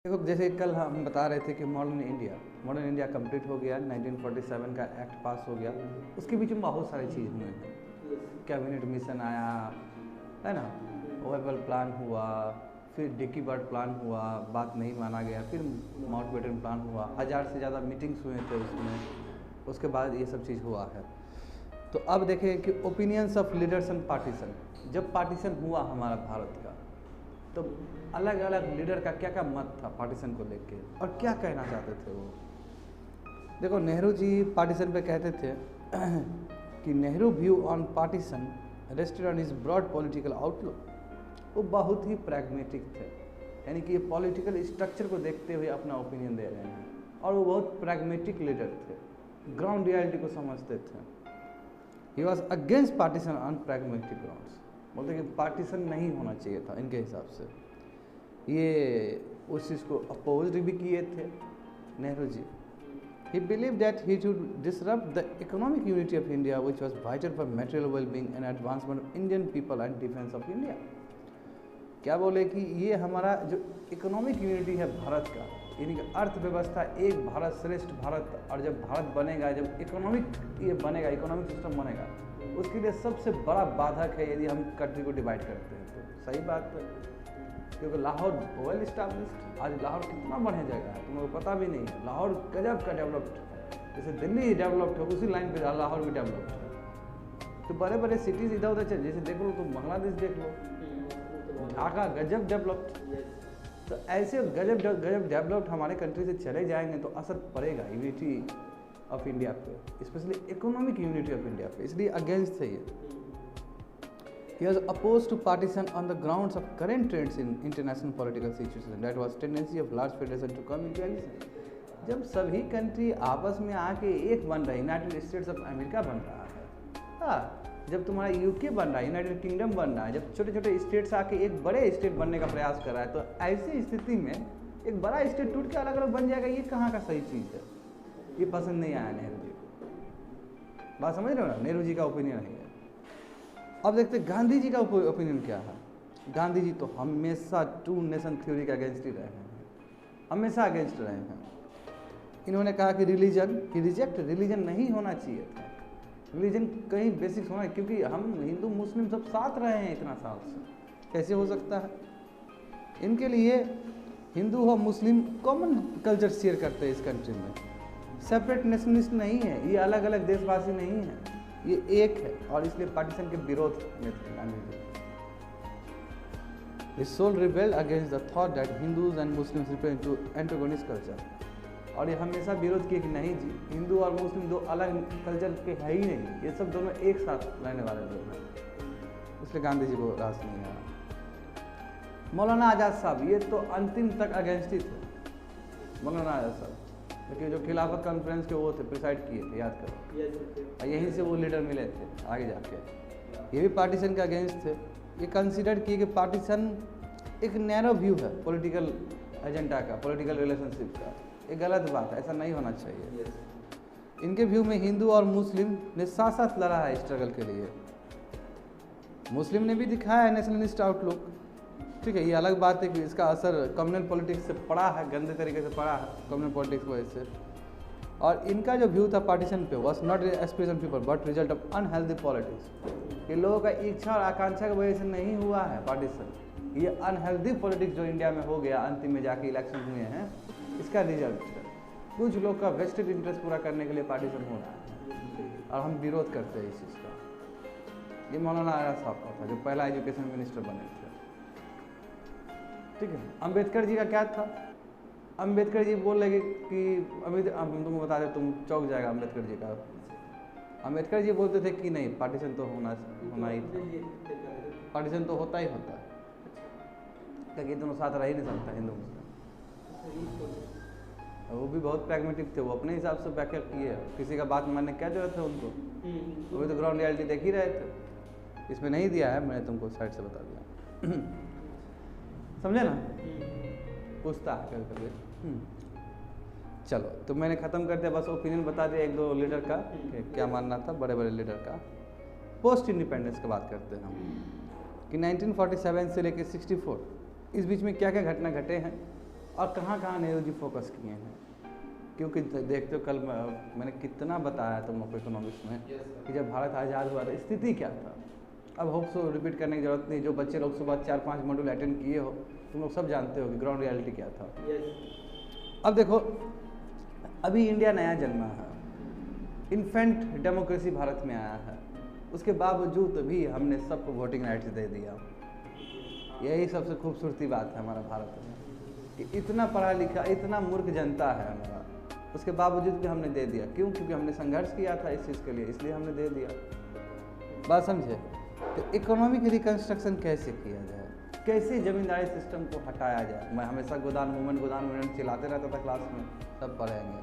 देखो, जैसे कल हम बता रहे थे कि मॉडर्न इंडिया कंप्लीट हो गया, 1947 का एक्ट पास हो गया। उसके बीच में बहुत सारी चीज़ हुए हैं। कैबिनेट मिशन आया है ना, ओएबल प्लान हुआ, फिर डिकी बर्ड प्लान हुआ, बात नहीं माना गया, फिर माउंटबेटन प्लान हुआ, 1000 से ज़्यादा मीटिंग्स हुए थे उसमें। उसके बाद ये सब चीज़ हुआ है। तो अब देखें कि opinions of leaders and partition. जब पार्टीशन हुआ हमारा भारत का, तो अलग अलग लीडर का क्या क्या मत था पार्टीशन को लेके और क्या कहना चाहते थे वो। देखो, नेहरू जी पार्टीशन पे कहते थे कि Nehru view on partition rested on his broad political outlook. वो बहुत ही प्रैग्मेटिक थे, यानी कि ये पॉलिटिकल स्ट्रक्चर को देखते हुए अपना ओपिनियन दे रहे हैं। और वो बहुत प्रैग्मेटिक लीडर थे, ग्राउंड रियलिटी को समझते थे। He was against partition on pragmatic grounds. बोलते कि पार्टीशन नहीं होना चाहिए था इनके हिसाब से। ये उस चीज़ को अपोज भी किए थे Nehru ji. He believed that he should disrupt the economic unity of India, which was vital for material well-being and advancement of Indian people and defense of India. क्या बोले कि ये हमारा जो इकोनॉमिक यूनिटी है भारत का, यानी कि अर्थव्यवस्था एक भारत श्रेष्ठ भारत, और जब भारत बनेगा, जब इकोनॉमिक ये बनेगा, इकोनॉमिक सिस्टम बनेगा, उसके लिए सबसे बड़ा बाधक है यदि हम कंट्री को डिवाइड करते हैं। तो सही बात है, क्योंकि लाहौर वेल इस्टेब्लिश्ड, आज लाहौर कितना बढ़िया जगह है, तुम लोगों को पता भी नहीं है। लाहौर गजब का डेवलप्ड है, जैसे दिल्ली डेवलप्ड है उसी लाइन पे लाहौर भी डेवलप्ड है। तो बड़े बड़े सिटीज़ इधर उधर चल, जैसे देख लो तुम बांग्लादेश देख लो, ढाका गजब डेवलप्ड। तो ऐसे गजब डेवलप्ड हमारे कंट्री से चले जाएंगे तो असर पड़ेगा यूनिटी ऑफ इंडिया पे, specially economic unity of India पे। इसलिए अगेंस्ट है ये। He was opposed to partition on the grounds of current trends in international political situations. That was tendency of large federation to come into existence. जब सभी country आपस में आके एक बन रहा है, यूनाइटेड स्टेट्स ऑफ अमेरिका बन रहा है, हाँ, जब तुम्हारा यूके बन रहा है, यूनाइटेड किंगडम बन रहा है, जब छोटे छोटे स्टेट्स आके एक बड़े स्टेट बनने का प्रयास कर रहा है, तो ऐसी स्थिति में एक बड़ा स्टेट टूट के अलग अलग बन जाएगा, ये कहाँ का सही चीज़ है। ये पसंद नहीं आया नेहरू जी को। बात समझ रहे हो ना, नेहरू जी का ओपिनियन है। अब देखते हैं गांधी जी का ओपिनियन क्या है। गांधी जी तो हमेशा टू नेशन थ्योरी के अगेंस्ट ही रहे हैं, हमेशा अगेंस्ट रहे हैं। इन्होंने कहा कि रिलीजन नहीं होना चाहिए था। रिलीजन कहीं बेसिक्स होना, क्योंकि हम हिंदू मुस्लिम सब साथ रहे हैं इतना साल से, कैसे हो सकता है। इनके लिए हिंदू और मुस्लिम कॉमन कल्चर शेयर करते हैं इस कंट्री में, सेपरेट नेशनलिस्ट नहीं है, ये अलग अलग देशवासी नहीं है, ये एक है। और इसलिए पार्टीशन के विरोध में थे Gandhi ji. His soul rebelled against the thought that Hindus and Muslims represent two antagonist culture। और ये हमेशा विरोध किए कि नहीं जी, हिंदू और मुस्लिम दो अलग कल्चर के है ही नहीं, ये सब दोनों एक साथ रहने वाले लोग हैं। इसलिए गांधी जी को रास नहीं आया। मौलाना आज़ाद साहब ये तो अंतिम तक अगेंस्ट ही थे। मौलाना आज़ाद साहब क्योंकि जो खिलाफत कॉन्फ्रेंस के वो थे, प्रिसाइड किए थे, याद करो, यहीं से वो लीडर मिले थे आगे जाके। ये भी पार्टीशन के अगेंस्ट थे। ये कंसिडर किए कि पार्टीशन एक नैरो व्यू है पॉलिटिकल एजेंडा का, पॉलिटिकल रिलेशनशिप का। ये गलत बात है, ऐसा नहीं होना चाहिए। इनके व्यू में हिंदू और मुस्लिम ने साथ साथ लड़ा है स्ट्रगल के लिए। मुस्लिम ने भी दिखाया है नेशनलिस्ट आउटलुक, ठीक है, ये अलग बात है कि इसका असर कम्युनल पॉलिटिक्स से पड़ा है, गंदे तरीके से पड़ा है कम्युनल पॉलिटिक्स की वजह से। और इनका जो व्यू था पार्टीशन पे was not aspiration people but result of unhealthy politics. ये लोगों का इच्छा और आकांक्षा की वजह से नहीं हुआ है पार्टीशन, ये अनहेल्दी पॉलिटिक्स जो इंडिया में हो गया, अंतिम में जाके इलेक्शन हुए हैं, इसका रिजल्ट है। कुछ लोग का वेस्टेड इंटरेस्ट पूरा करने के लिए पार्टीशन हो रहा है और हम विरोध करते हैं इस चीज़ का। ये मौलाना आज़ाद साहब का था जो पहला एजुकेशन मिनिस्टर बने थे, ठीक है। अम्बेडकर जी का क्या था, अम्बेडकर जी बोल रहे कि अभी तुमको बता दें, तुम चौंक जाएगा अम्बेडकर जी का। अम्बेडकर जी बोलते थे कि नहीं, पार्टीशन तो होना ही था, पार्टीशन तो होता ही होता है, क्योंकि दोनों साथ रह ही नहीं सकता हिंदू मुस्लिम। वो भी बहुत प्रैग्मेटिक थे, वो अपने हिसाब से व्याख्या किए, किसी का बात मानने क्या जरूरत है उनको, वो भी तो ग्राउंड रियलिटी देख ही रहे थे। इसमें नहीं दिया है, मैंने तुमको साइड से बता दिया, समझे ना, पूछता है कभी कभी। चलो, तो मैंने ख़त्म कर दिया, बस ओपिनियन बता दिया एक दो लीडर का कि क्या मानना था, बड़े बड़े लीडर का। पोस्ट इंडिपेंडेंस की बात करते हैं हम कि 1947 से लेकर 64 इस बीच में क्या क्या घटना घटे हैं और कहाँ कहाँ नेहरू जी फोकस किए हैं, क्योंकि देखते हो कल मैंने कितना बताया तुम लोग को इकोनॉमिक्स में कि जब भारत आज़ाद हुआ था स्थिति क्या था। अब होप सो रिपीट करने की जरूरत नहीं, जो बच्चे लोग सुबह 4-5 मॉड्यूल अटेंड किए हो तुम लोग सब जानते हो कि ग्राउंड रियलिटी क्या था। अब देखो अभी इंडिया नया जन्मा है, इन्फेंट डेमोक्रेसी भारत में आया है, उसके बावजूद भी हमने सबको वोटिंग राइट्स दे दिया। यही सबसे खूबसूरती बात है हमारा भारत में कि इतना पढ़ा लिखा इतना मूर्ख जनता है हमारा, उसके बावजूद भी हमने दे दिया। क्यों? क्योंकि हमने संघर्ष किया था इस चीज़ के लिए, इसलिए हमने दे दिया। बात समझे? तो इकोनॉमिक रिकन्स्ट्रक्शन कैसे किया जाए, कैसे जमींदारी सिस्टम को हटाया जाए। मैं हमेशा गोदान मूवमेंट चिल्लाते रहता था क्लास में, सब पढ़ेंगे,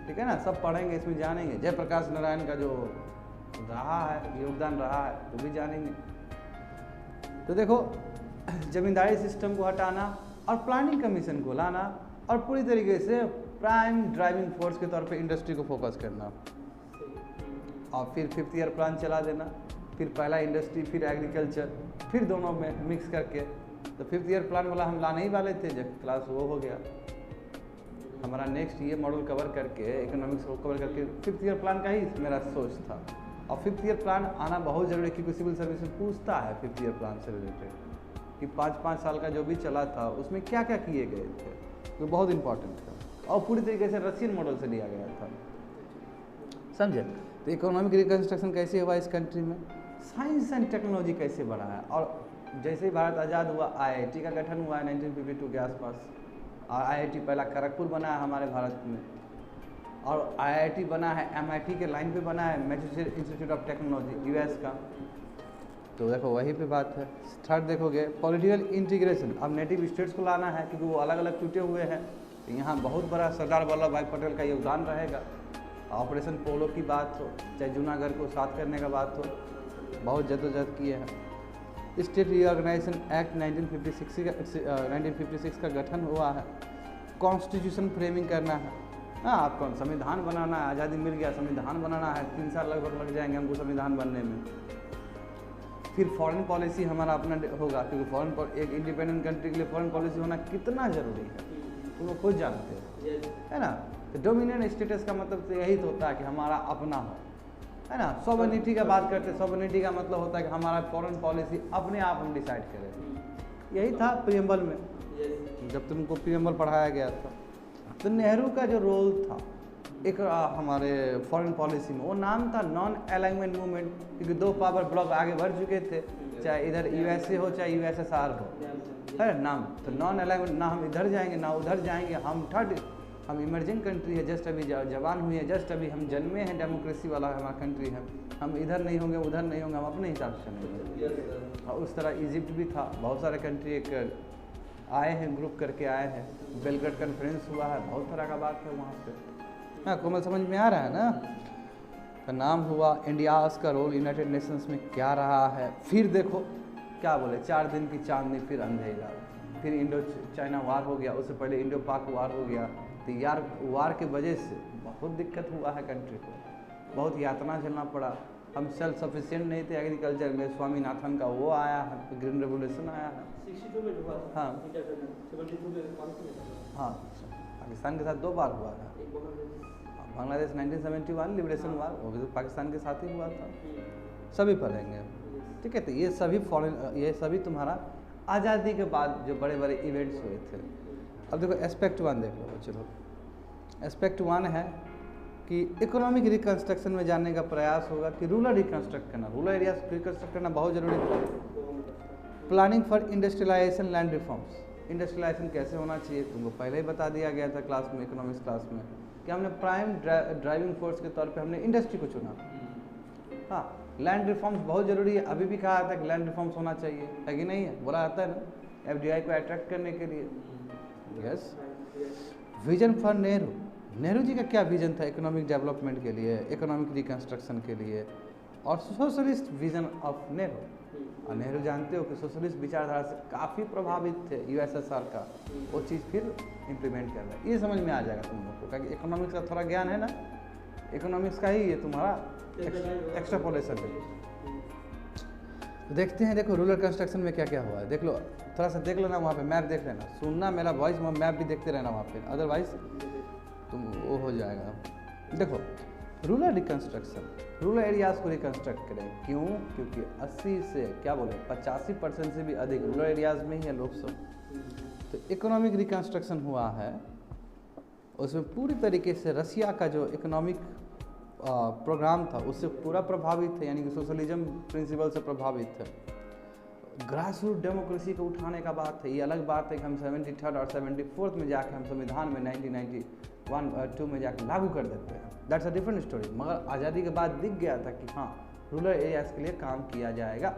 ठीक है ना, सब पढ़ेंगे, इसमें जानेंगे। जयप्रकाश नारायण का जो रहा है योगदान रहा है वो भी जानेंगे। तो देखो जमींदारी सिस्टम को हटाना और प्लानिंग कमीशन को लाना और पूरी तरीके से प्राइम ड्राइविंग फोर्स के तौर पे इंडस्ट्री को फोकस करना, और फिर 5th ईयर प्लान चला देना, फिर पहला इंडस्ट्री फिर एग्रीकल्चर, फिर दोनों में मिक्स करके। तो 5th ईयर प्लान वाला हम लाने ही वाले थे, जब क्लास वो हो गया हमारा नेक्स्ट ये मॉडल कवर करके इकोनॉमिक्स को कवर करके 5th ईयर प्लान का ही मेरा सोच था। और 5th ईयर प्लान आना बहुत ज़रूरी है, क्योंकि सिविल सर्विस में पूछता है 5th ईयर प्लान से रिलेटेड कि 5-5 साल का जो भी चला था उसमें क्या क्या किए गए थे, तो बहुत इंपॉर्टेंट था और पूरी तरीके से रशियन मॉडल से लिया गया था, समझे। तो इकोनॉमिक रिकन्स्ट्रक्शन कैसे हुआ इस कंट्री में, साइंस एंड टेक्नोलॉजी कैसे बढ़ा है। और जैसे ही भारत आज़ाद हुआ IIT का गठन हुआ है 1952 के आसपास, और IIT पहला खड़गपुर बना है हमारे भारत में, और IIT बना है MIT के लाइन पे बना है, Massachusetts institute of technology US का। तो देखो वहीं पे बात है। थर्ड देखोगे पॉलिटिकल इंटीग्रेशन, अब नेटिव स्टेट्स को लाना है क्योंकि वो अलग अलग टूटे हुए हैं। तो यहाँ बहुत बड़ा सरदार वल्लभ भाई पटेल का योगदान रहेगा। ऑपरेशन पोलो की बात हो, चाहे जूनागढ़ को साथ करने का बात हो, बहुत जद्दोजहद किए हैं। स्टेट रीऑर्गेनाइजेशन एक्ट 1956 का गठन हुआ है। कॉन्स्टिट्यूशन फ्रेमिंग करना है, हाँ आपको संविधान बनाना है, आज़ादी मिल गया, संविधान बनाना है, 3 साल लगभग लग जाएंगे हमको संविधान बनने में। फिर फॉरेन पॉलिसी हमारा अपना होगा, क्योंकि एक इंडिपेंडेंट कंट्री के लिए फॉरेन पॉलिसी होना कितना ज़रूरी है तुम लोग खुद जानते हो, है ना। तो डोमिनेंट स्टेटस का मतलब तो यही तो होता है कि हमारा अपना हो, है ना। सॉवरेनिटी का बात करते हैं, सॉवरेनिटी का मतलब होता है कि हमारा फॉरेन पॉलिसी अपने आप हम डिसाइड करें। यही था प्रीएम्बल में, जब तुमको प्रीएम्बल पढ़ाया गया था। तो नेहरू का जो रोल था एक हमारे फॉरेन पॉलिसी में, वो नाम था नॉन अलाइनमेंट मूवमेंट, क्योंकि 2 पावर ब्लॉक आगे बढ़ चुके थे, चाहे इधर USA हो चाहे USSR हो, है नाम। तो नॉन अलाइनमेंट, ना हम इधर जाएंगे ना उधर जाएंगे, हम इमर्जिंग कंट्री है, जस्ट अभी जवान हुई है, जस्ट अभी हम जन्मे हैं, डेमोक्रेसी वाला हमारा कंट्री है, हम इधर नहीं होंगे उधर नहीं होंगे, हम अपने हिसाब से चलेंगे। और उस तरह इजिप्ट भी था, बहुत सारे कंट्री एक आए हैं, ग्रुप करके आए हैं, बेलग्रेड कॉन्फ्रेंस हुआ है, बहुत तरह का बात है वहाँ पे। हाँ कोमल समझ में आ रहा है ना। का नाम हुआ इंडियाज़ का रोल यूनाइटेड नेशंस में क्या रहा है। फिर देखो क्या बोले, 4 दिन की चांदनी फिर अंधेरा, फिर इंडो चाइना वार हो गया, उससे पहले इंडो पाक वार हो गया। तो यार वार के वजह से बहुत दिक्कत हुआ है कंट्री को, बहुत यातना झेलना पड़ा। हम सेल्फ सफिशिएंट नहीं थे एग्रीकल्चर में, स्वामीनाथन का वो आया है, ग्रीन रेवोल्यूशन आया है। 62 में हुआ, हाँ 72 में हाँ, पाकिस्तान के साथ 2 बार हुआ था। बांग्लादेश 1971 लिबरेशन वार, वो भी तो पाकिस्तान के साथ ही हुआ था। सभी पढ़ेंगे, ठीक है। तो ये सभी तुम्हारा आज़ादी के बाद जो बड़े बड़े इवेंट्स हुए थे। अब देखो एस्पेक्ट 1 देख लो चलो। एस्पेक्ट 1 है कि इकोनॉमिक रिकन्स्ट्रक्शन में जानने का प्रयास होगा कि रूरल रिकन्स्ट्रक्ट करना, रूरल एरिया रिकन्स्ट्रक्ट करना बहुत ज़रूरी है। Planning for industrialisation, land reforms. Industrialisation कैसे होना चाहिए तुमको पहले ही बता दिया गया था क्लास में, इकोनॉमिक्स क्लास में, कि हमने प्राइम ड्राइविंग फोर्स के तौर पे हमने इंडस्ट्री को चुना। हाँ लैंड रिफॉर्म्स बहुत ज़रूरी है, अभी भी कहा था कि लैंड रिफॉर्म्स होना चाहिए, है कि नहीं है, बोला जाता है ना FDI को अट्रैक्ट करने के लिए। Yes. Vision for Nehru ji का क्या विजन था इकोनॉमिक डेवलपमेंट के लिए, इकोनॉमिक रिकन्स्ट्रक्शन के लिए, और सोशलिस्ट विजन ऑफ नेहरू। और नेहरू जानते हो कि सोशलिस्ट विचारधारा से काफ़ी प्रभावित थे USSR का, वो चीज़ फिर इम्प्लीमेंट कर रहा है। ये समझ में आ जाएगा तुम लोग को, क्योंकि इकोनॉमिक्स का थोड़ा ज्ञान है ना, इकोनॉमिक्स का ही ये तुम्हारा एक्स्ट्रापोलेशन है। तो देखते हैं, देखो रूरल कंस्ट्रक्शन में क्या क्या हुआ है, देख लो, थोड़ा सा देख लो ना, वहाँ पे मैप देख लेना, सुनना मेरा वॉइस, मैप भी देखते रहना वहाँ पे, अदरवाइज तुम वो हो जाएगा। देखो रूरल रिकन्स्ट्रक्शन, रूरल एरियाज़ को रिकन्स्ट्रक्ट करें, क्यों? क्योंकि 80 से क्या बोले 85% से भी अधिक रूरल एरियाज़ में ही है लोग सब। तो इकोनॉमिक रिकन्स्ट्रक्शन हुआ है, उसमें पूरी तरीके से रसिया का जो इकोनॉमिक प्रोग्राम था उससे पूरा प्रभावित है, यानी कि सोशलिज्म प्रिंसिपल से प्रभावित है। ग्रास रूट डेमोक्रेसी को उठाने का बात है, ये अलग बात है कि हम 73rd और 74th में जाकर हम संविधान में 1991-2 में जाकर लागू कर देते हैं, दैट्स अ डिफरेंट स्टोरी। मगर आज़ादी के बाद दिख गया था कि हाँ रूरल एरियाज़ के लिए काम किया जाएगा,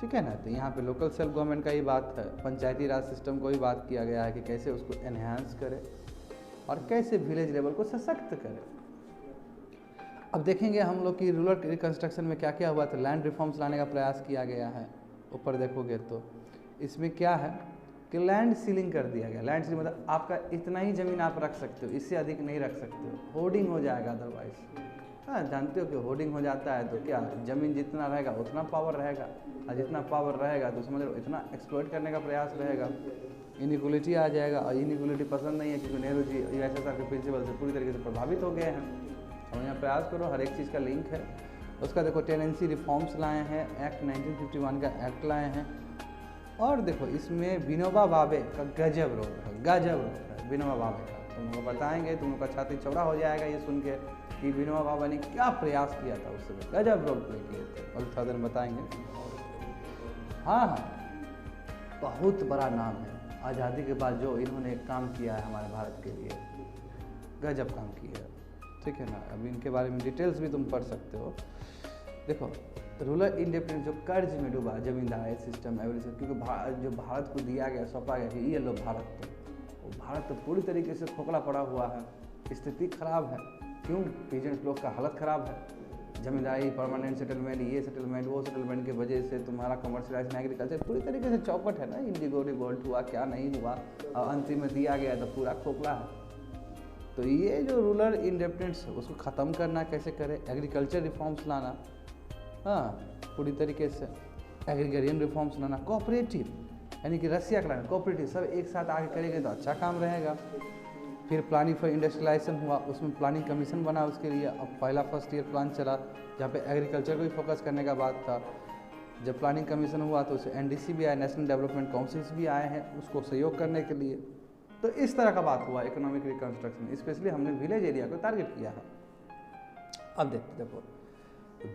ठीक है ना। तो यहाँ पे लोकल सेल्फ गवर्नमेंट का ही बात है, पंचायती राज सिस्टम को ही बात किया गया है कि कैसे उसको एनहांस करे और कैसे विलेज लेवल को सशक्त करे। अब देखेंगे हम लोग कि रूरल रिकन्स्ट्रक्शन में क्या क्या हुआ। तो लैंड रिफॉर्म्स लाने का प्रयास किया गया है, ऊपर देखोगे तो इसमें क्या है कि लैंड सीलिंग कर दिया गया। लैंड सीलिंग मतलब आपका इतना ही ज़मीन आप रख सकते हो, इससे अधिक नहीं रख सकते हो, होर्डिंग हो जाएगा अदरवाइज। हाँ जानते हो कि होर्डिंग हो जाता है तो क्या ज़मीन जितना रहेगा उतना पावर रहेगा, और जितना पावर रहेगा तो समझ लो इतना एक्सप्लॉइट करने का प्रयास रहेगा, इनइक्वलिटी आ जाएगा। और इनइक्वलिटी पसंद नहीं है क्योंकि नेहरू जी यूएसएसआर के प्रिंसिपल से पूरी तरीके से प्रभावित हो गए हैं। और यहाँ प्रयास करो, हर एक चीज़ का लिंक है उसका। देखो टेनेंसी रिफॉर्म्स लाए हैं, एक्ट 1951 का एक्ट लाए हैं। और देखो इसमें विनोबा भावे का गजब रोल है, गजब रोल है विनोबा भावे का। तुम लोग को बताएंगे, तुम लोग का छाती चौड़ा हो जाएगा ये सुन के कि विनोबा भावे ने क्या प्रयास किया था उस समय, गजब रोल प्ले किए थे, और थोड़ा देर बताएंगे। हाँ हाँ बहुत बड़ा नाम है, आज़ादी के बाद जो इन्होंने काम किया है हमारे भारत के लिए, गजब काम किया है, ठीक है ना। अब इनके बारे में डिटेल्स भी तुम पढ़ सकते हो। देखो रूरल इंडिपेंडेंस जो कर्ज में डूबा, जमींदारी सिस्टम एवरीथिंग, क्योंकि जो भारत को दिया गया, सौंपा गया कि ये लो भारत, तो भारत तो पूरी तरीके से खोखला पड़ा हुआ है, स्थिति खराब है। क्यों? पीजेंट्स लोग का हालत ख़राब है, जमींदारी, परमानेंट सेटलमेंट, ये सेटलमेंट, वो सेटलमेंट की वजह से तुम्हारा कमर्शियलाइजेशन, एग्रीकल्चर पूरी तरीके से चौपट है ना। इंडिगो रिवोल्ट हुआ, क्या नहीं हुआ, और अंतिम में दिया गया तो पूरा खोखला है। तो ये जो रूरल इंडिपेंडेंस है उसको ख़त्म करना कैसे करें, एग्रीकल्चर रिफॉर्म्स लाना, हाँ पूरी तरीके से एग्रीगेरियन रिफॉर्म्स लाना, कोऑपरेटिव यानी कि रसिया का लाना, कोऑपरेटिव सब एक साथ आगे करेंगे तो अच्छा काम रहेगा। फिर प्लानिंग फॉर इंडस्ट्रियलाइजेशन हुआ, उसमें प्लानिंग कमीशन बना उसके लिए। अब पहला फर्स्ट ईयर प्लान चला जहाँ पे एग्रीकल्चर को ही फोकस करने का बात था। जब प्लानिंग कमीशन हुआ तो उससे एनडीसी भी आए, नेशनल डेवलपमेंट काउंसिल्स भी आए हैं उसको सहयोग करने के लिए। तो इस तरह का बात हुआ इकोनॉमिक रिकन्स्ट्रक्शन, स्पेशली हमने विलेज एरिया को टारगेट किया है। अब देखो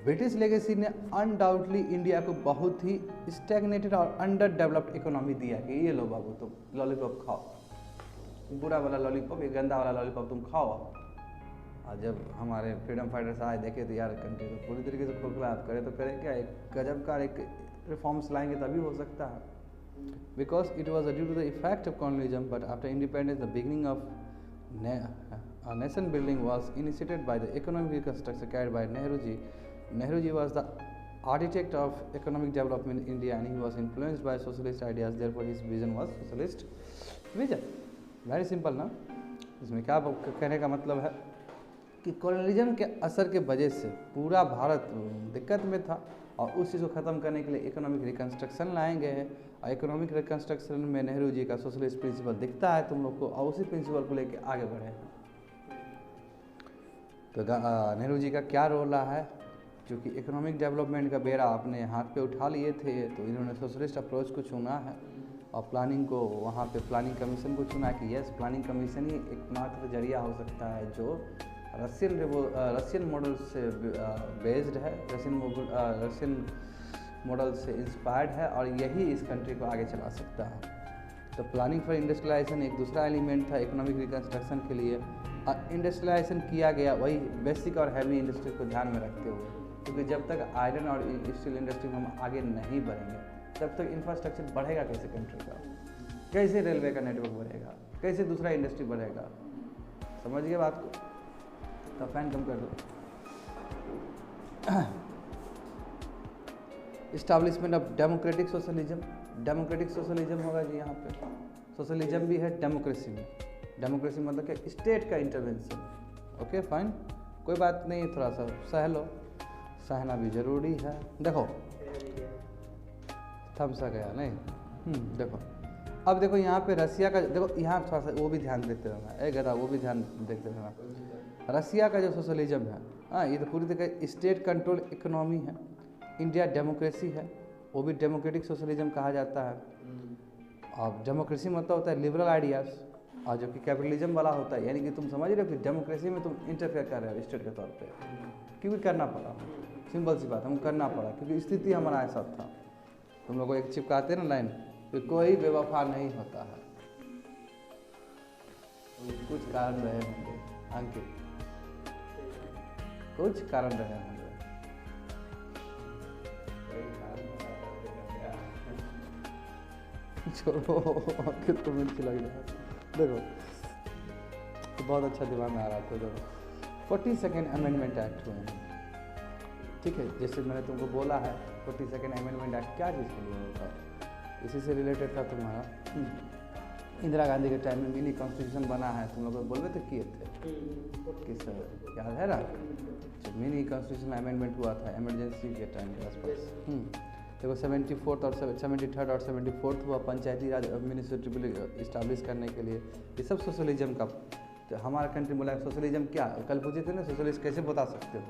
ब्रिटिश लेगेसी ने अनडाउटली इंडिया को बहुत ही स्टैग्नेटेड और अंडर डेवलप्ड इकोनॉमी दिया कि ये लो बाबू तुम लॉलीपॉप खाओ, बुरा वाला लॉलीपॉप, ये गंदा वाला लॉलीपॉप तुम खाओ। और जब हमारे फ्रीडम फाइटर्स आए देखे तो यार कंट्री तो पूरी तरीके से खोखला, आप करे तो करे क्या, एक गजब का एक रिफॉर्म्स लाएंगे तभी हो सकता है। Because it was due to the effect of colonialism, but after independence, the beginning of nation building was initiated by the economic reconstruction carried by Nehru ji. Nehru ji was the architect of economic development in India, and he was influenced by socialist ideas. Therefore, his vision was socialist vision. Very simple ना। इसमें क्या कहने का मतलब है कि colonialism के असर के वजह से पूरा भारत दिक्कत में था, और उस चीज़ को ख़त्म करने के लिए इकोनॉमिक रिकन्स्ट्रक्शन लाए गए हैं। और इकोनॉमिक रिकन्स्ट्रक्शन में नेहरू जी का सोशलिस्ट प्रिंसिपल दिखता है तुम लोग को, और उसी प्रिंसिपल को लेके आगे बढ़े हैं। तो नेहरू जी का क्या रोल रहा है, क्योंकि इकोनॉमिक डेवलपमेंट का बेड़ा अपने हाथ पे उठा लिए थे तो इन्होंने सोशलिस्ट अप्रोच को चुना है, और प्लानिंग को वहाँ पे प्लानिंग कमीशन को चुना कि यस प्लानिंग कमीशन ही एकमात्र जरिया हो सकता है जो रशियन मॉडल से बेस्ड है, रशियन मॉडल से इंस्पायर्ड है, और यही इस कंट्री को आगे चला सकता है। तो प्लानिंग फॉर इंडस्ट्रियलाइजेशन एक दूसरा एलिमेंट था इकोनॉमिक रिकन्स्ट्रक्शन के लिए। इंडस्ट्रियलाइजेशन किया गया वही बेसिक और हैवी इंडस्ट्री को ध्यान में रखते हुए, क्योंकि जब तक आयरन और स्टील इंडस्ट्री में हम आगे नहीं बढ़ेंगे तब तक इंफ्रास्ट्रक्चर बढ़ेगा कैसे कंट्री का, कैसे रेलवे का नेटवर्क बढ़ेगा, कैसे दूसरा इंडस्ट्री बढ़ेगा। समझ गए बात को? तो फैन कम कर दो। Establishment of democratic socialism, democratic socialism होगा जी। यहाँ पे सोशलिज्म भी है डेमोक्रेसी में। डेमोक्रेसी मतलब क्या, स्टेट का इंटरवेंशन। ओके फाइन, कोई बात नहीं, थोड़ा सा सह लो, सहना भी जरूरी है। देखो थम्स आ गया नहीं। देखो अब देखो यहाँ पे रसिया का, देखो यहाँ थोड़ा सा वो भी ध्यान देते रहना, गधा वो भी ध्यान देखते रहना। रसिया का जो सोशलिज्म है, हाँ ये तो पूरी तरह स्टेट कंट्रोल इकोनॉमी है। इंडिया डेमोक्रेसी है, वो भी डेमोक्रेटिक सोशलिज्म कहा जाता है। और डेमोक्रेसी मतलब होता है लिबरल आइडियाज़, और जो कि कैपिटलिज्म वाला होता है, यानी कि तुम समझ रहे हो कि डेमोक्रेसी में तुम इंटरफेयर कर रहे हो स्टेट के तौर पे, क्योंकि करना पड़ा, सिंपल सी बात, हम करना पड़ा क्योंकि स्थिति हमारा ऐसा था। तुम लोग को एक चिपकाते ना लाइन कि कोई बेवफा नहीं होता है, कुछ कारण रहे होंगे अंकित, कुछ कारण रहे होंगे। छोड़ो अंकित तो मिर्ची लग रहा है। देखो तो बहुत अच्छा दिमाग में आ रहा था। देखो 42nd अमेंडमेंट एक्ट हुए हैं, ठीक है, जैसे मैंने तुमको बोला है 42nd अमेंडमेंट एक्ट क्या चीज़ के लिए होता है, इसी से रिलेटेड था तुम्हारा। इंदिरा गांधी के टाइम में मिनी कॉन्स्टिट्यूशन बना है, तुम लोग बोल रहे थे किए थे, किस याद है ना, जब मिनी कॉन्स्टिट्यूशन अमेंडमेंट हुआ था इमरजेंसी के टाइम के आसपास। देखो 74th और 73rd और 74th हुआ पंचायती राज म्यूनिसिपल इस्टाब्लिश करने के लिए, ये सब सोशलिज्म का। तो हमारा कंट्री बोला सोशलिज्म क्या, कल पूछे थे ना सोशलिस्ट कैसे बता सकते हो,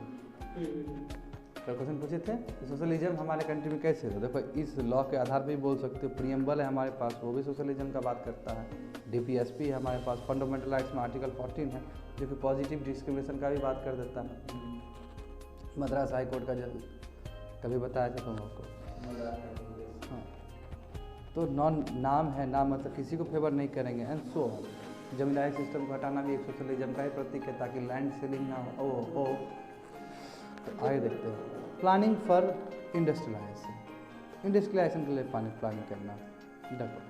कल क्वेश्चन पूछे थे सोशलिज्म हमारे कंट्री में कैसे हो। देखो इस लॉ के आधार पर भी बोल सकते हो, प्रीएम्बल है हमारे पास, वो भी सोशलिज्म का बात करता है। DPSP है हमारे पास, फंडामेंटल राइट्स में आर्टिकल 14 है जो कि पॉजिटिव डिस्क्रिमिनेशन का भी बात कर देता है। मद्रास हाई कोर्ट का जज कभी बताया था तुम लोग को, हाँ, तो नॉन नाम है, नाम मतलब किसी को फेवर नहीं करेंगे एंड सो जमींदारी सिस्टम को हटाना भी एक सोशलिज्म का ही प्रतीक है ताकि लैंड सेलिंग ना हो। तो आगे देखते हैं प्लानिंग फॉर इंडस्ट्रियलाइजेशन के लिए प्लानिंग करना। देखो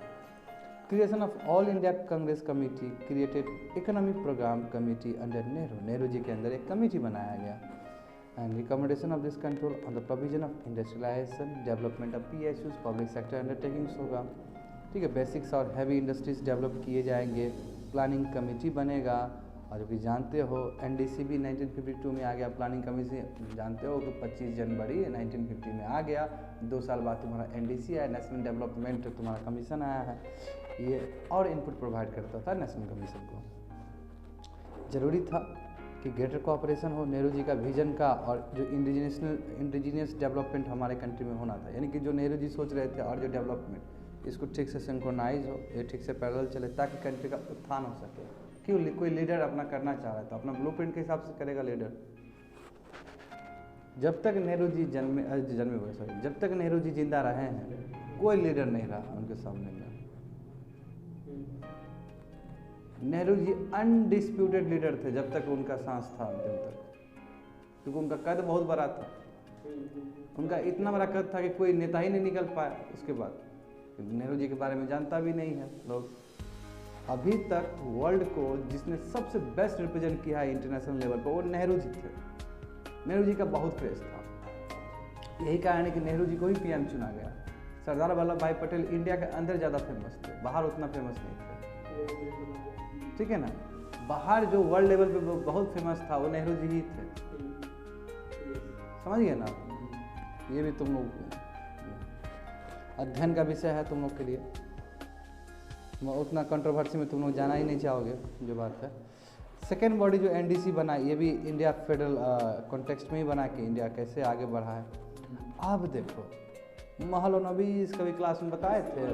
creation of All India Congress Committee created economic programme committee under Nehru ji के अंदर एक कमेटी बनाया गया and recommendation of this control on the provision of industrialization development of PSUs public sector undertakings होगा, ठीक है। बेसिक्स और हैवी इंडस्ट्रीज डेवलप किए जाएंगे, प्लानिंग कमेटी बनेगा। और जो कि जानते हो NDC भी 1952 में आ गया, प्लानिंग कमेटी जानते हो कि 25 जनवरी 1950 में आ गया। 2 साल बाद तुम्हारा NDC आया, नेशनल डेवलपमेंट तुम्हारा कमीशन आया है, ये और इनपुट प्रोवाइड करता था नेशनल कमीशन को। ज़रूरी था कि ग्रेटर कोऑपरेशन हो, नेहरू जी का विजन का, और जो इंडिजिनियस डेवलपमेंट हमारे कंट्री में होना था, यानी कि जो नेहरू जी सोच रहे थे और जो डेवलपमेंट इसको ठीक से सिंक्रोनाइज हो, ये ठीक से पैरेलल चले ताकि कंट्री का उत्थान हो सके। क्यों कोई लीडर अपना करना चाह रहा है तो अपना ब्लूप्रिंट के हिसाब से करेगा लीडर। जब तक नेहरू जी जब तक नेहरू जी जिंदा रहे हैं कोई लीडर नहीं रहा उनके सामने में। नेहरू जी अनडिस्प्यूटेड लीडर थे जब तक उनका सांस था अंतिम तक, क्योंकि उनका कद बहुत बड़ा था, उनका इतना बड़ा कद था कि कोई नेता ही नहीं निकल पाया उसके बाद। नेहरू जी के बारे में जानता भी नहीं है लोग। अभी तक वर्ल्ड को जिसने सबसे बेस्ट रिप्रेजेंट किया है इंटरनेशनल लेवल पर वो नेहरू जी थे। नेहरू जी का बहुत क्रेज था, यही कारण है कि नेहरू जी को ही PM चुना गया। सरदार वल्लभ भाई पटेल इंडिया के अंदर ज़्यादा फेमस थे, बाहर उतना फेमस नहीं थे, ठीक है ना। बाहर जो वर्ल्ड लेवल पे बहुत फेमस था वो नेहरू जी ही थे, समझ गए ना। ये भी तुम लोग अध्ययन का विषय है तुम लोग के लिए, उतना कंट्रोवर्सी में तुम लोग जाना ही नहीं चाहोगे जो बात है। सेकेंड बॉडी जो NDC बना, ये भी इंडिया फेडरल कॉन्टेक्स्ट में ही बना कि इंडिया कैसे आगे बढ़ा है। अब देखो महलनबीस कभी क्लास में बताए थे,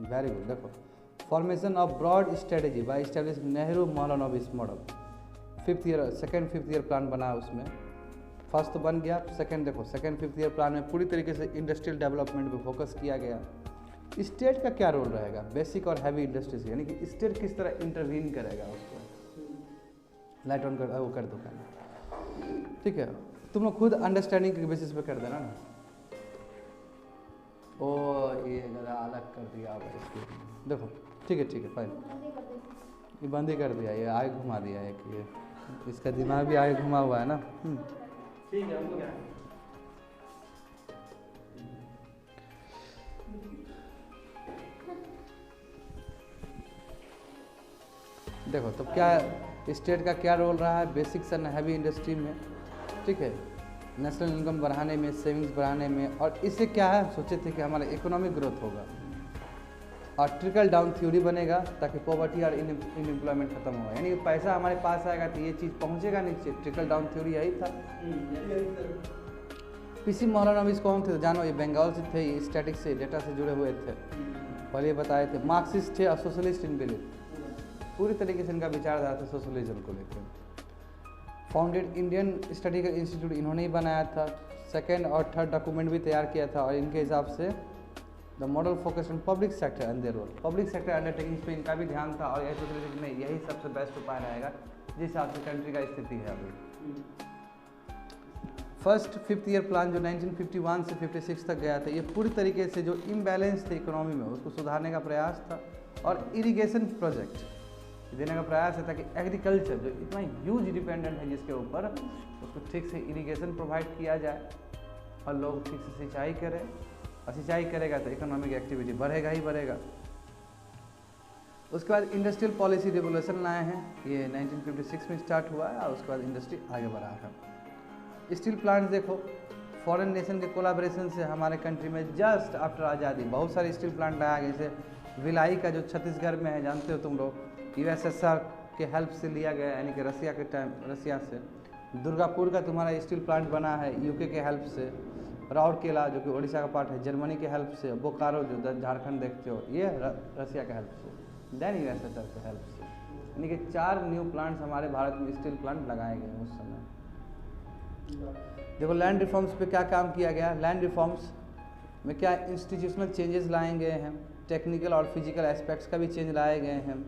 वेरी गुड। देखो formation of broad strategy by establish Nehru Mahalanobis model, 5th year 2nd 5th year plan बना, उसमें फर्स्ट तो बन गया, सेकंड देखो 2nd 5th ईयर प्लान में पूरी तरीके से इंडस्ट्रियल डेवलपमेंट पे फोकस किया गया। स्टेट का क्या रोल रहेगा, बेसिक और हैवी इंडस्ट्रीज, यानी कि स्टेट किस तरह इंटरवीन करेगा उसको। लाइट ऑन कर, वो कर दो पहले, ठीक है। तुम लोग खुद अंडरस्टैंडिंग के बेसिस पे कर देना ना। ओ ये ज़रा अलग कर दिया भाई इसको, देखो ठीक है फाइन, ये बंद ही कर दिया, ये आगे घुमा दिया है कि ये इसका दिमाग भी आगे घुमा हुआ है ना। ठीक है, हमको क्या है? देखो तो क्या स्टेट का क्या रोल रहा है बेसिक्स एंड हैवी इंडस्ट्री में, ठीक है। नेशनल इनकम बढ़ाने में, सेविंग्स बढ़ाने में, और इससे क्या है, सोचे थे कि हमारा इकोनॉमिक ग्रोथ होगा और ट्रिकल डाउन थ्योरी बनेगा ताकि पॉवर्टी और इनएम्प्लॉयमेंट खत्म होगा। यानी कि पैसा हमारे पास आएगा तो ये चीज़ पहुंचेगा नीचे। ट्रिकल डाउन थ्योरी यही था। पीसी मौलानबी कौन थे जानो? ये बंगाल से थे, ये स्टैटिक से, डेटा से जुड़े हुए थे। पहले ये बताए थे मार्क्सिस्ट थे और सोशलिस्ट इन बिलीफ। पूरी तरीके से इनका विचारधारा था सोशलिज्म को लेकर। फाउंडेड इंडियन स्टडीकल इंस्टीट्यूट इन्होंने ही बनाया था। सेकेंड और थर्ड डॉक्यूमेंट भी तैयार किया था और इनके हिसाब से the model focus on public sector and their role. Public sector undertakings पे इनका भी ध्यान था और यही सोच रहे थे कि नहीं, यही सबसे बेस्ट उपाय रहेगा जिस हिसाब से कंट्री का स्थिति है अभी। फर्स्ट 5th ईयर प्लान जो 1951 से 56 तक गया था, ये पूरी तरीके से जो इम्बैलेंस थे इकोनॉमी में उसको सुधारने का प्रयास था। और इरिगेशन प्रोजेक्ट देने का प्रयास है ताकि एग्रीकल्चर जो इतना ह्यूज डिपेंडेंट है जिसके ऊपर, उसको ठीक से इरिगेशन प्रोवाइड किया जाए और लोग ठीक से सिंचाई करें। और सिंचाई करेगा तो इकोनॉमिक एक्टिविटी बढ़ेगा ही बढ़ेगा। उसके बाद इंडस्ट्रियल पॉलिसी रेवोल्यूशन लाए हैं, ये 1956 में स्टार्ट हुआ है और उसके बाद इंडस्ट्री आगे बढ़ा है। स्टील प्लांट्स देखो, फॉरेन नेशन के कोलाबरेशन से हमारे कंट्री में जस्ट आफ्टर आज़ादी बहुत सारे स्टील प्लांट लाया गया। जैसे भिलाई का जो छत्तीसगढ़ में है, जानते हो तुम लोग, USSR के हेल्प से लिया गया, यानी कि रसिया के टाइम, रसिया से। दुर्गापुर का तुम्हारा स्टील प्लांट बना है UK के हेल्प से। राउरकेला जो कि उड़ीसा का पार्ट है, जर्मनी के हेल्प से। बोकारो जो झारखंड देखते हो, ये रसिया के हेल्प से। देन USSR के हेल्प से। यानी कि 4 न्यू प्लांट्स हमारे भारत में स्टील प्लांट लगाए गए उस समय। देखो लैंड रिफॉर्म्स पे क्या काम किया गया। लैंड रिफॉर्म्स में क्या इंस्टीट्यूशनल चेंजेस लाए गए हैं, टेक्निकल और फिजिकल एस्पेक्ट्स का भी चेंज लाए गए हैं।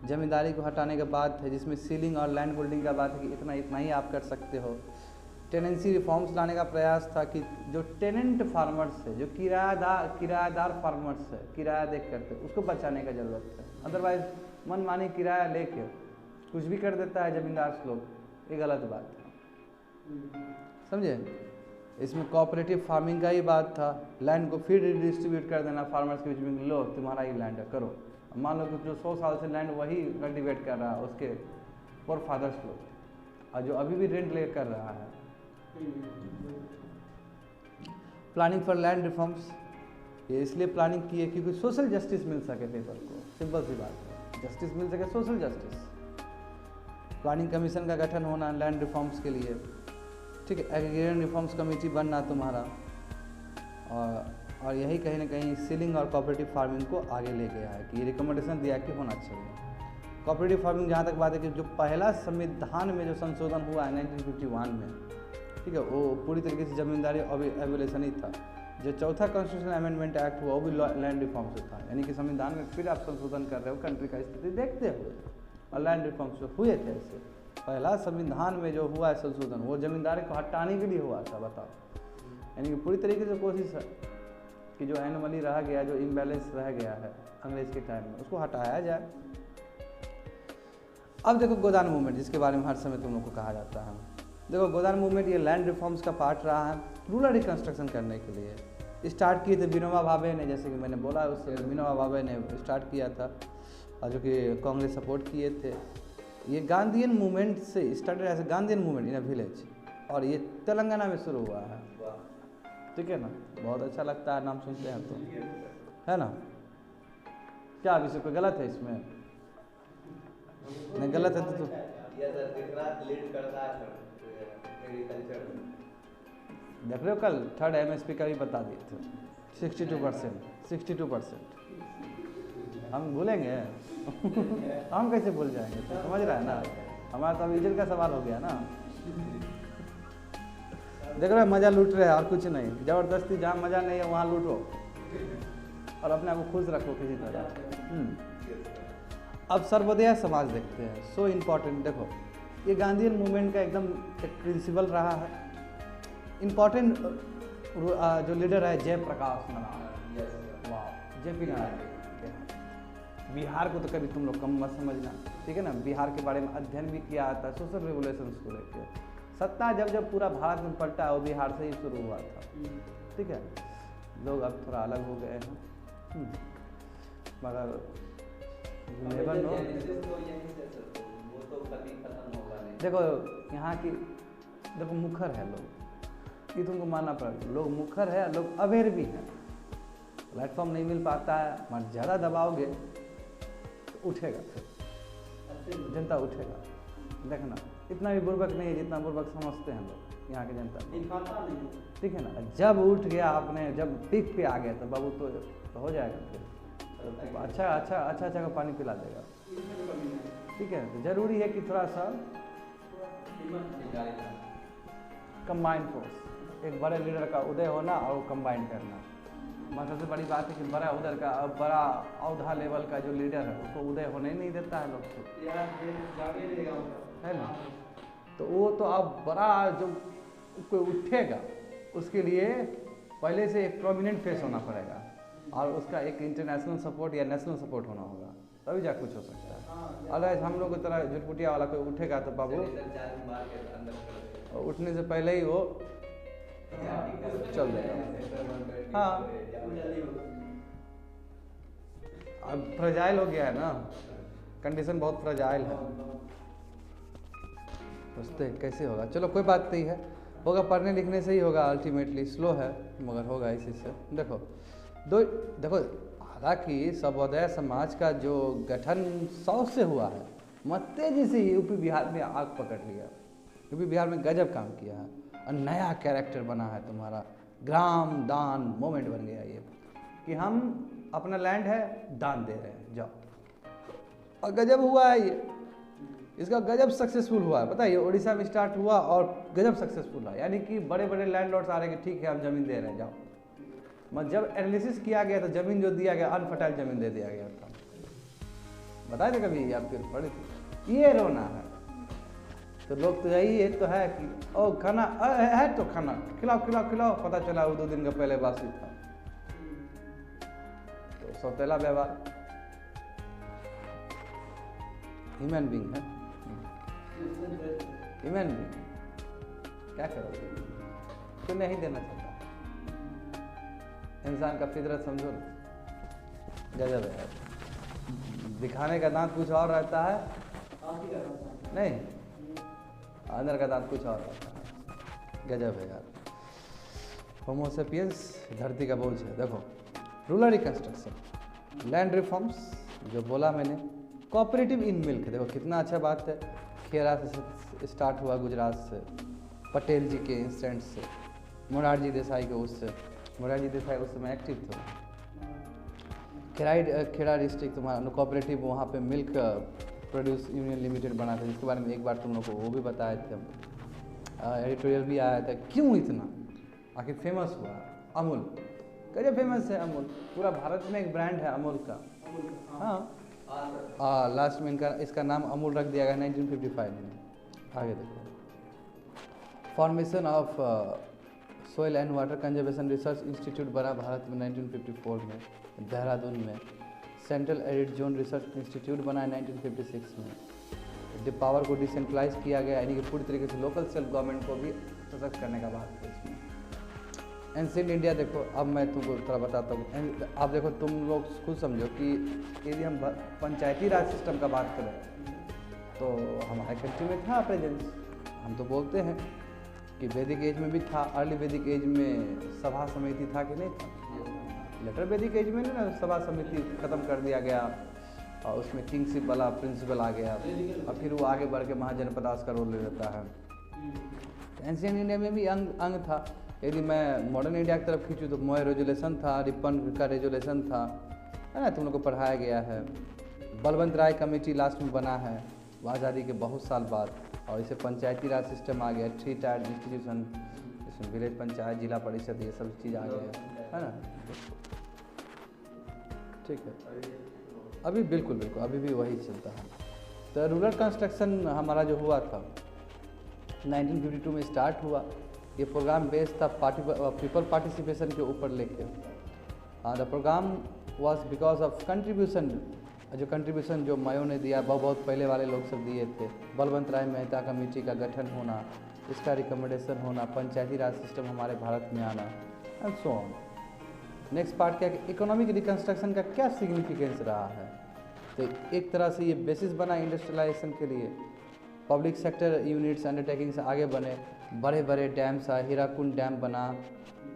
जमींदारी को हटाने के बाद है, जिसमें सीलिंग और लैंड होल्डिंग का बात है कि इतना इतना ही आप कर सकते हो। टेनेंसी रिफॉर्म्स लाने का प्रयास था कि जो टेनेंट फार्मर्स है, जो किराएदार फार्मर्स है, किराया देख करते, उसको बचाने का ज़रूरत है। अदरवाइज मनमानी किराया लेके कुछ भी कर देता है ज़मींदार लोग, ये गलत बात है, समझे। इसमें कोऑपरेटिव फार्मिंग का ही बात था। लैंड को फिर रिडिस्ट्रीब्यूट कर देना फार्मर्स के बीच में, लो तुम्हारा ही लैंड है, करो। मान लो कि जो 100 साल से लैंड वही कल्टिवेट कर रहा है, उसके फोर फादर्स लोग, और जो अभी भी रेंट ले कर रहा है। प्लानिंग फॉर लैंड रिफॉर्म्स, ये इसलिए प्लानिंग की है क्योंकि सोशल जस्टिस मिल सके पीपल को। सिंपल सी बात है, जस्टिस मिल सके, सोशल जस्टिस। प्लानिंग कमीशन का गठन होना लैंड रिफॉर्म्स के लिए, ठीक है। एग्रीगेशन रिफॉर्म्स कमेटी बनना तुम्हारा, और यही कहीं ना कहीं सीलिंग और कोऑपरेटिव फार्मिंग को आगे ले गया है कि ये रिकमेंडेशन दिया कि होना चाहिए। कोऑपरेटिव फार्मिंग जहाँ तक बात है कि जो पहला संविधान में जो संशोधन हुआ है 1951 में, ठीक है, वो पूरी तरीके से जमींदारी एबोलिशन ही था। जो चौथा कॉन्स्टिट्यूशनल अमेंडमेंट एक्ट हुआ वो भी लैंड रिफॉर्म से था, यानी कि संविधान में फिर आप संशोधन कर रहे हो कंट्री का स्थिति देखते हुए, और लैंड रिफॉर्म्स हुए थे ऐसे। पहला संविधान में जो हुआ है संशोधन, वो जमींदारी को हटाने के लिए हुआ था, बताओ। यानी कि पूरी तरीके से कोशिश है कि जो एनोमली रह गया, जो इम्बैलेंस रह गया है अंग्रेज के टाइम में, उसको हटाया जाए। अब देखो गोदान मूवमेंट, जिसके बारे में हर समय तुम लोग को कहा जाता है। देखो गोदान मूवमेंट ये लैंड रिफॉर्म्स का पार्ट रहा है, रूरल रिकन्स्ट्रक्शन करने के लिए स्टार्ट किए थे विनोबा भावे ने, जैसे कि मैंने बोला उससे विनोबा भावे ने स्टार्ट किया था, और जो कि कांग्रेस सपोर्ट किए थे। ये गांधीयन मूवमेंट से started as Gandhian movement in a village, और ये तेलंगाना में शुरू हुआ है, ठीक है ना। बहुत अच्छा लगता है नाम सुनते हैं तो, है ना। क्या अभी से कोई गलत है इसमें? नहीं गलत है तो देख रहे हो, कल 3rd MSP का भी बता दिए थे 62%। हम भूलेंगे हम कैसे भूल जाएंगे, तो समझ रहा है ना। हमारा तो अब इज्जत का सवाल हो गया ना। देख रहे हो मज़ा लूट रहे हैं और कुछ नहीं, ज़बरदस्ती जहाँ मज़ा नहीं है वहाँ लूटो और अपने आप को खुश रखो किसी तरह। अब सर्वोदय समाज देखते हैं, सो इम्पॉर्टेंट। देखो ये गांधीयन मूवमेंट का एकदम एक प्रिंसिपल रहा है। इम्पॉर्टेंट जो लीडर है जयप्रकाश नारायण, वाह, JP नारायण। बिहार को तो कभी तुम लोग कम मत समझना, ठीक है ना। बिहार के बारे में अध्ययन भी किया आता है, सोशल रिवोल्यूशन को लेकर। सत्ता जब पूरा भारत में पलटा वो बिहार से ही शुरू हुआ था, ठीक है। लोग अब थोड़ा अलग हो गए हैं, मगर नेवर नो। देखो यहाँ की देखो मुखर है लोग, ये तुमको मानना पड़ेगा। लोग मुखर है, लोग अवेयर भी हैं। प्लेटफॉर्म नहीं मिल पाता है, मगर ज़्यादा दबाओगे तो उठेगा, फिर जनता उठेगा। देखना इतना भी बुर्बक नहीं है जितना बुर्बक समझते हैं लोग यहाँ की जनता। ठीक है ना, जब उठ गया आपने, जब पीक पे आ गया तो बाबू तो हो जाएगा फिर तो अच्छा का पानी पिला देगा। ठीक है, तो जरूरी है कि थोड़ा सा कंबाइंड फोर्स, एक बड़े लीडर का उदय होना और वो कंबाइन करना। मतलब सबसे बड़ी बात है कि बड़ा औधा लेवल का जो लीडर है उसको उदय होने ही नहीं देता है लोग है ना। तो वो तो अब बड़ा जो कोई उठेगा उसके लिए पहले से एक प्रोमिनेंट फेस होना पड़ेगा और उसका एक इंटरनेशनल सपोर्ट या नेशनल सपोर्ट होना होगा, तभी जा कुछ हो सकता है। अदरवाइज हम लोग की तरह झुटपुटिया वाला कोई उठेगा तो बाबू उठने से पहले ही वो चल देगा। हाँ, अब फ्रजाइल हो गया है ना, कंडीशन बहुत फ्रजाइल है। सोचते कैसे होगा, चलो कोई बात नहीं है, होगा पढ़ने लिखने से ही होगा। अल्टीमेटली स्लो है मगर होगा इसी से। देखो हालांकि सर्वोदय समाज का जो गठन 100 से हुआ है, मत तेजी से यूपी बिहार में आग पकड़ लिया। यूपी बिहार में गजब काम किया है और नया कैरेक्टर बना है तुम्हारा। ग्राम दान मोमेंट बन गया ये कि हम अपना लैंड है दान दे रहे हैं, जाओ। और गजब हुआ है ये, इसका गजब सक्सेसफुल हुआ है। पता है ये उड़ीसा में स्टार्ट हुआ और गजब सक्सेसफुल हुआ, यानी कि बड़े बड़े लैंडलॉर्ड्स आ रहे हैं कि ठीक है हम ज़मीन दे रहे हैं, जाओ। मगर जब एनालिसिस किया गया तो ज़मीन जो दिया गया अनफर्टाइल ज़मीन दे दिया गया था। बताए थे कभी आपके पढ़े थे, ये रोना है। तो लोग तो यही एक तो है कि ओ खाना है तो खाना खिलाओ खिलाओ खिलाओ, पता चला वो 2 दिन का पहले बासी था। तो सौतेला व्यवहार, ह्यूमन बीइंग है, ह्यूमन बीइंग, क्या करोगे, तो नहीं देना चाहता। इंसान का फितरत समझो ना, गजब है यार। दिखाने का दांत कुछ और रहता है, नहीं अंदर का दांत कुछ और रहता है। गजब है यार। होमो सेपियंस धरती का बोझ है। देखो रूरल रिकंस्ट्रक्शन, लैंड रिफॉर्म्स जो बोला मैंने, कोऑपरेटिव इन मिल्क, देखो कितना अच्छा बात है। खेरा से स्टार्ट हुआ, गुजरात से, पटेल जी के इंस्टेंट से, मोरारजी देसाई के उससे। मोरारजी देसाई उस समय एक्टिव थे। खेड़ा डिस्ट्रिक्ट तुम्हारा कोऑपरेटिव, वहाँ पे मिल्क प्रोड्यूस यूनियन लिमिटेड बना था, जिसके बारे में एक बार तुम लोग को वो भी बताए थे हम, एडिटोरियल भी आया था। क्यों इतना आखिर फेमस हुआ अमूल, कैसे फेमस है अमूल, पूरा भारत में एक ब्रांड है अमूल का। हाँ, लास्ट में इसका नाम अमूल रख दिया गया 1955 में। आगे देखो, formation of soil and water conservation research institute बना भारत में 1954 में, देहरादून में। Central arid zone research institute बना है 1956 में। पावर को डिसेंट्रलाइज किया गया, यानी कि पूरी तरीके से लोकल सेल्फ गवर्नमेंट को भी सशक्त करने का बात है इसमें। एंशिएंट इंडिया देखो, अब मैं तुमको थोड़ा बताता हूँ। आप देखो, तुम लोग खुद समझो कि यदि हम पंचायती राज सिस्टम का बात करें तो हमारे कंट्री में था प्रेजेंस। हम तो बोलते हैं कि वैदिक एज में भी था, अर्ली वैदिक एज में सभा समिति था कि नहीं था। लेटर वैदिक एज में ना सभा समिति ख़त्म कर दिया गया और उसमें किंगशिप वाला प्रिंसिपल आ गया और फिर वो आगे बढ़ के महाजनपदास का रोल ले लेता है। एंशिएंट इंडिया में भी अंग था। यदि मैं मॉडर्न इंडिया की तरफ खींचूँ तो मोय रेजुलेशन था, रिपन का रेजुलेशन था, है ना, तुम लोग को पढ़ाया गया है। बलवंत राय कमेटी लास्ट में बना है आज़ादी के बहुत साल बाद, और इसे पंचायती राज सिस्टम आ गया, 3 टायर इंस्टीट्यूशन, इसमें विलेज पंचायत, जिला परिषद, ये सब चीज़ आ गया है ना। ठीक है, अभी बिल्कुल अभी भी वही चलता है। तो रूरल कंस्ट्रक्शन हमारा जो हुआ था 1952 में स्टार्ट हुआ। ये प्रोग्राम बेस्ड था पीपल पार्टिसिपेशन के ऊपर लेके। The programme was because of contribution जो मायो ने दिया, बहुत पहले वाले लोग सब दिए थे। बलवंत राय मेहता कमेटी का गठन होना, इसका रिकमेंडेशन होना, पंचायती राज सिस्टम हमारे भारत में आना, and so on. Next part क्या है कि इकोनॉमिक रिकंस्ट्रक्शन का क्या सिग्निफिकेंस रहा है। तो एक तरह से ये बेसिस बना इंडस्ट्रियलाइजेशन के लिए। पब्लिक सेक्टर यूनिट्स अंडरटेकिंग से आगे बने, बड़े बड़े डैम्स आए, हीराकुंड डैम बना,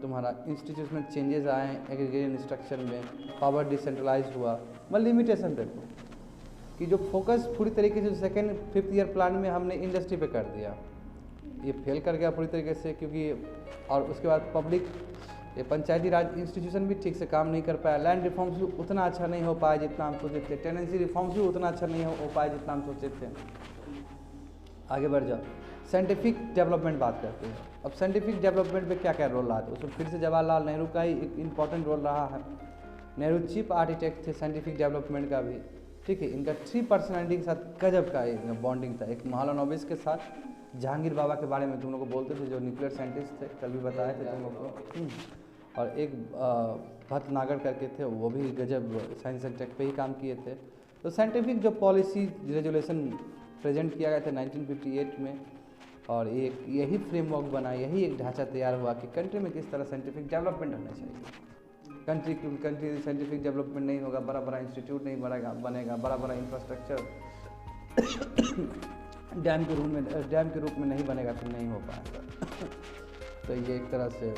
तुम्हारा इंस्टीट्यूशनल चेंजेस आए एग्रीगेशन स्ट्रक्चर में, पावर डिसेंट्रलाइज हुआ। मतलब लिमिटेशन देखो कि जो फोकस पूरी तरीके से सेकेंड 5th ईयर प्लान में हमने इंडस्ट्री पे कर दिया, ये फेल कर गया पूरी तरीके से, क्योंकि और उसके बाद पब्लिक ये पंचायती राज इंस्टीट्यूशन भी ठीक से काम नहीं कर पाया, लैंड रिफॉर्म्स भी उतना अच्छा नहीं हो पाया जितना हम सोचे थे, टेनेंसी रिफॉर्म्स भी उतना अच्छा नहीं हो पाया जितना हम सोचे थे। आगे बढ़ जाओ, साइंटिफिक डेवलपमेंट बात करते हैं। अब साइंटिफिक डेवलपमेंट में क्या क्या रोल रहा था, उसमें फिर से जवाहरलाल नेहरू का ही एक इम्पॉर्टेंट रोल रहा है। नेहरू चीफ आर्किटेक्ट थे साइंटिफिक डेवलपमेंट का भी, ठीक है। इनका 3 पर्सनैलिटी के साथ गजब का एक बॉन्डिंग था, एक मौलानबी के साथ, जहांगीर बाबा के बारे में तुम लोग को बोलते थे जो न्यूक्लियर साइंटिस्ट थे, कल भी बताए थे तुम लोग को, और एक भटनागर करके थे, वो भी गजब साइंस एंड टेक पे ही काम किए थे। तो साइंटिफिक जो पॉलिसी रेजोल्यूशन प्रेजेंट किया गया था 1958 में, और एक यही फ्रेमवर्क बना, यही एक ढांचा तैयार हुआ कि कंट्री में किस तरह साइंटिफिक डेवलपमेंट होना चाहिए। कंट्री साइंटिफिक डेवलपमेंट नहीं होगा, बड़ा बड़ा इंस्टीट्यूट नहीं बनेगा, बड़ा बड़ा इंफ्रास्ट्रक्चर डैम के रूप में नहीं बनेगा तो नहीं हो पाएगा। तो ये एक तरह से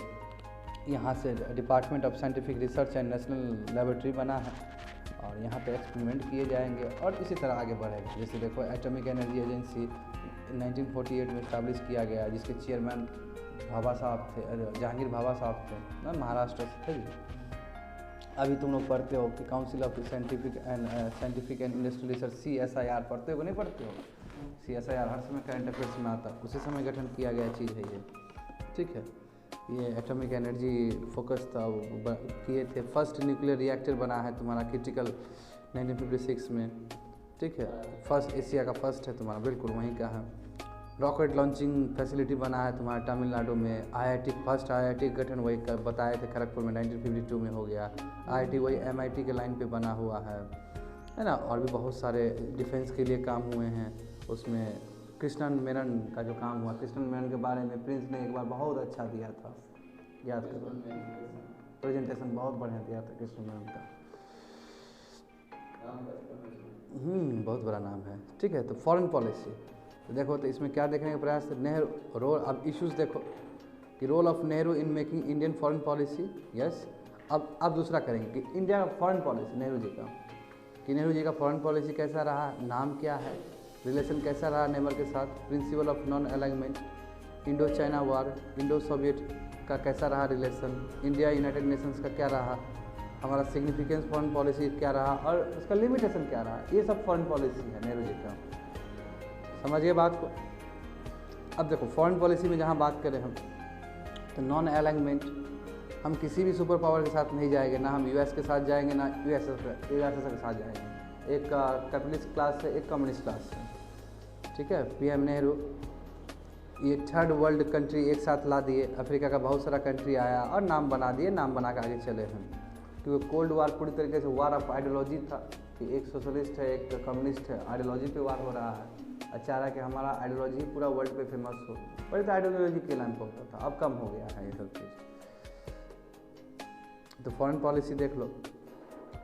यहाँ से department of scientific research and national laboratory बना है, और यहाँ पे एक्सपेरिमेंट किए जाएंगे और इसी तरह आगे बढ़ेगा। जैसे देखो एटॉमिक एनर्जी एजेंसी 1948 में इस्टेब्लिश किया गया, जिसके चेयरमैन भाभा साहब थे, जहांगीर भाभा साहब थे ना, महाराष्ट्र से थे। अभी तुम लोग पढ़ते हो कि council of scientific and industrial research CSIR पढ़ते हो कि नहीं पढ़ते हो? CSIR हर समय करंट अफेयर्स में आता, उसी समय गठन किया गया चीज़ है ये, ठीक है। ये एटॉमिक एनर्जी फोकस था, वो किए थे। फर्स्ट न्यूक्लियर रिएक्टर बना है तुम्हारा क्रिटिकल 1956 में, ठीक है। फर्स्ट एशिया का फर्स्ट है तुम्हारा, बिल्कुल वहीं का है। रॉकेट लॉन्चिंग फैसिलिटी बना है तुम्हारा तमिलनाडु में। फर्स्ट IIT गठन वही बताए थे खड़गपुर में 1952 में हो गया। IIT वही MIT के लाइन पे बना हुआ है ना। और भी बहुत सारे डिफेंस के लिए काम हुए हैं। उसमें कृष्णन मेनन का जो काम हुआ, कृष्णन मेनन के बारे में प्रिंस ने एक बार बहुत अच्छा दिया था, याद करो, प्रेजेंटेशन बहुत बढ़िया दिया था कृष्णन मेनन का। बहुत बड़ा नाम है, ठीक है। तो फॉरेन पॉलिसी तो देखो, तो इसमें क्या देखने का प्रयास है, नेहरू रोल। अब इश्यूज देखो कि role of Nehru in making Indian foreign policy, yes. अब दूसरा करेंगे कि इंडिया का फॉरेन पॉलिसी नेहरू जी का, कि नेहरू जी का फॉरेन पॉलिसी कैसा रहा, नाम क्या है, रिलेशन कैसा रहा नेबर के साथ, principle of non alignment, Indo China war, Indo Soviet का कैसा रहा रिलेशन, इंडिया यूनाइटेड नेशंस का क्या रहा, हमारा सिग्निफिकेंस फॉरेन पॉलिसी क्या रहा, और उसका लिमिटेशन क्या रहा। ये सब फॉरेन पॉलिसी है नेहरू जी का, समझिए बात को। अब देखो फॉरेन पॉलिसी में जहाँ बात करें हम, तो नॉन अलाइनमेंट, हम किसी भी सुपर पावर के साथ नहीं जाएंगे, ना हम US के साथ जाएंगे, ना USSR के साथ जाएंगे। एक कैपिटलिस्ट क्लास है, एक कम्युनिस्ट क्लास है, ठीक है। PM नेहरू ये 3rd वर्ल्ड कंट्री एक साथ ला दिए, अफ्रीका का बहुत सारा कंट्री आया और नाम बना दिए, नाम बना के आगे चले हैं। क्योंकि कोल्ड वार पूरी तरीके से वार ऑफ आइडियोलॉजी था, कि एक सोशलिस्ट है एक कम्युनिस्ट है, आइडियोलॉजी पे वार हो रहा है। अच्छा रहा कि हमारा आइडियोलॉजी पूरा वर्ल्ड पे फेमस हो, पहले तो आइडियोलॉजी के नाम पर होता था, अब कम हो गया है ये सब चीज़। तो फॉरेन पॉलिसी देख लो,